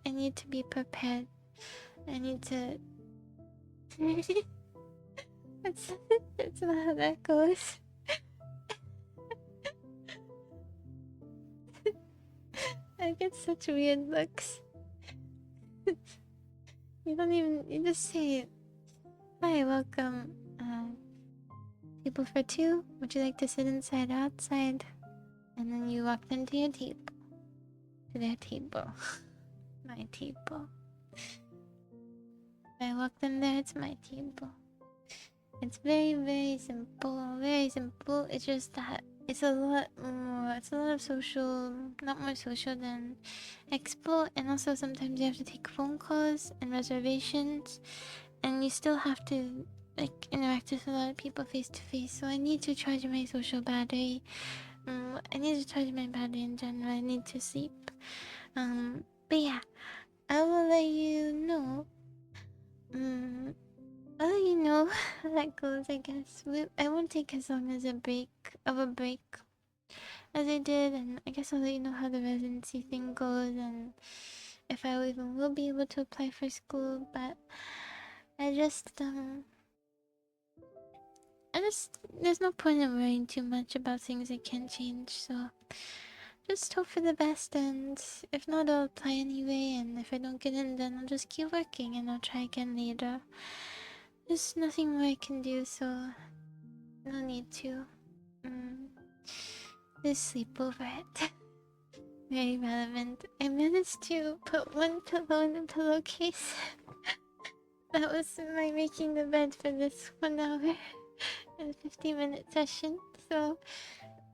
Speaker 1: need to be prepared. I need to. That's not how that goes. I get such weird looks. You just say, "Hi, welcome, people for two. Would you like to sit inside or outside?" And then you walk them to your table. To their table. My table. If I walk them there, it's my table. It's very, very simple. Very simple. It's just that it's a lot of social, not more social than Expo, and also sometimes you have to take phone calls and reservations, and you still have to like interact with a lot of people face to face. So I need to charge my social battery. I need to charge my battery in general. I need to sleep. But yeah, I will let you know. I'll let you know how that goes, I guess. I won't take as long as a break as I did, and I guess I'll let you know how the residency thing goes and if I even will be able to apply for school. But there's no point in worrying too much about things I can't change, so just hope for the best, and if not, I'll apply anyway, and if I don't get in, then I'll just keep working and I'll try again later. There's nothing more I can do, so no need to. Just sleep over it. Very relevant. I managed to put one pillow in the pillowcase. That was my making the bed for this 1 hour and 50-minute session. So,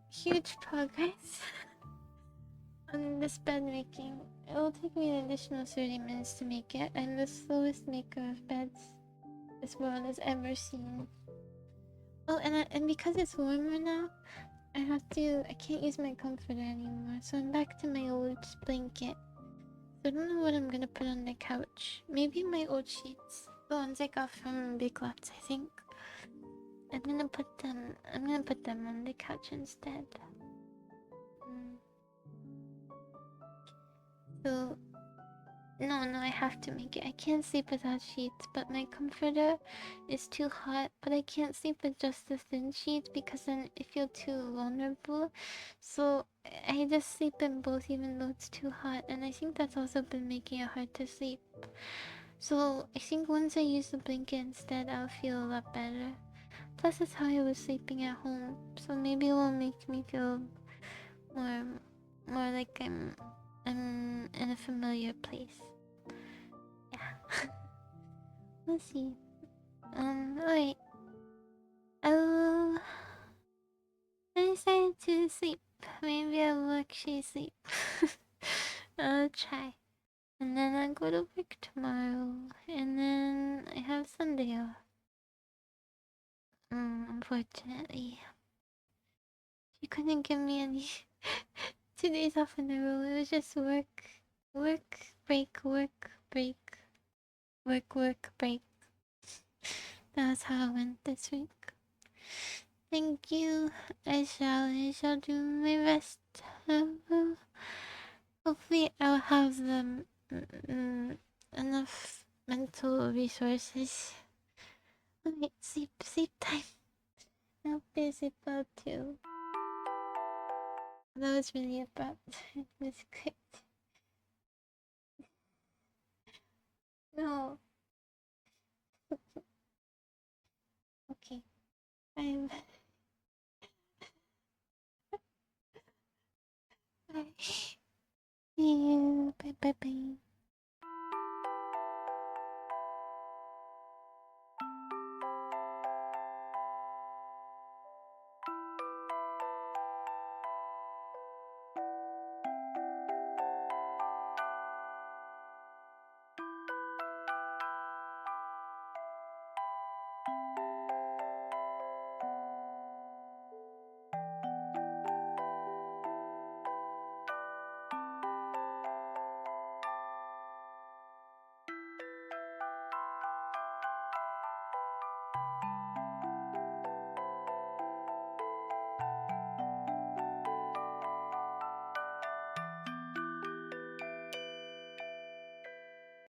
Speaker 1: huge progress on this bed making. It will take me an additional 30 minutes to make it. I'm the slowest maker of beds this world has ever seen. Oh, and because it's warmer now, I can't use my comforter anymore, so I'm back to my old blanket. So I don't know what I'm gonna put on the couch. Maybe my old sheets. The ones I got from Big Lots, I think. I'm gonna put them on the couch instead. So no, I have to make it. I can't sleep without sheets, but my comforter is too hot. But I can't sleep with just the thin sheets because then I feel too vulnerable. So I just sleep in both even though it's too hot. And I think that's also been making it hard to sleep. So I think once I use the blanket instead, I'll feel a lot better. Plus that's how I was sleeping at home. So maybe it will make me feel more like I'm in a familiar place. Yeah. We'll see. Wait. Oh, I decided to sleep. Maybe I'll actually sleep. I'll try. And then I'll go to work tomorrow. And then I have Sunday off. Unfortunately. You couldn't give me any 2 days off in a row. It was just work. Work, break, work, break. Work, work, break. That's how it went this week. Thank you. I shall do my best. Hopefully, I'll have enough mental resources. Alright, sleep time. I hope you sleep well too. That was really abrupt. It was quick. No. Okay. I'm. Bye. See you. Bye.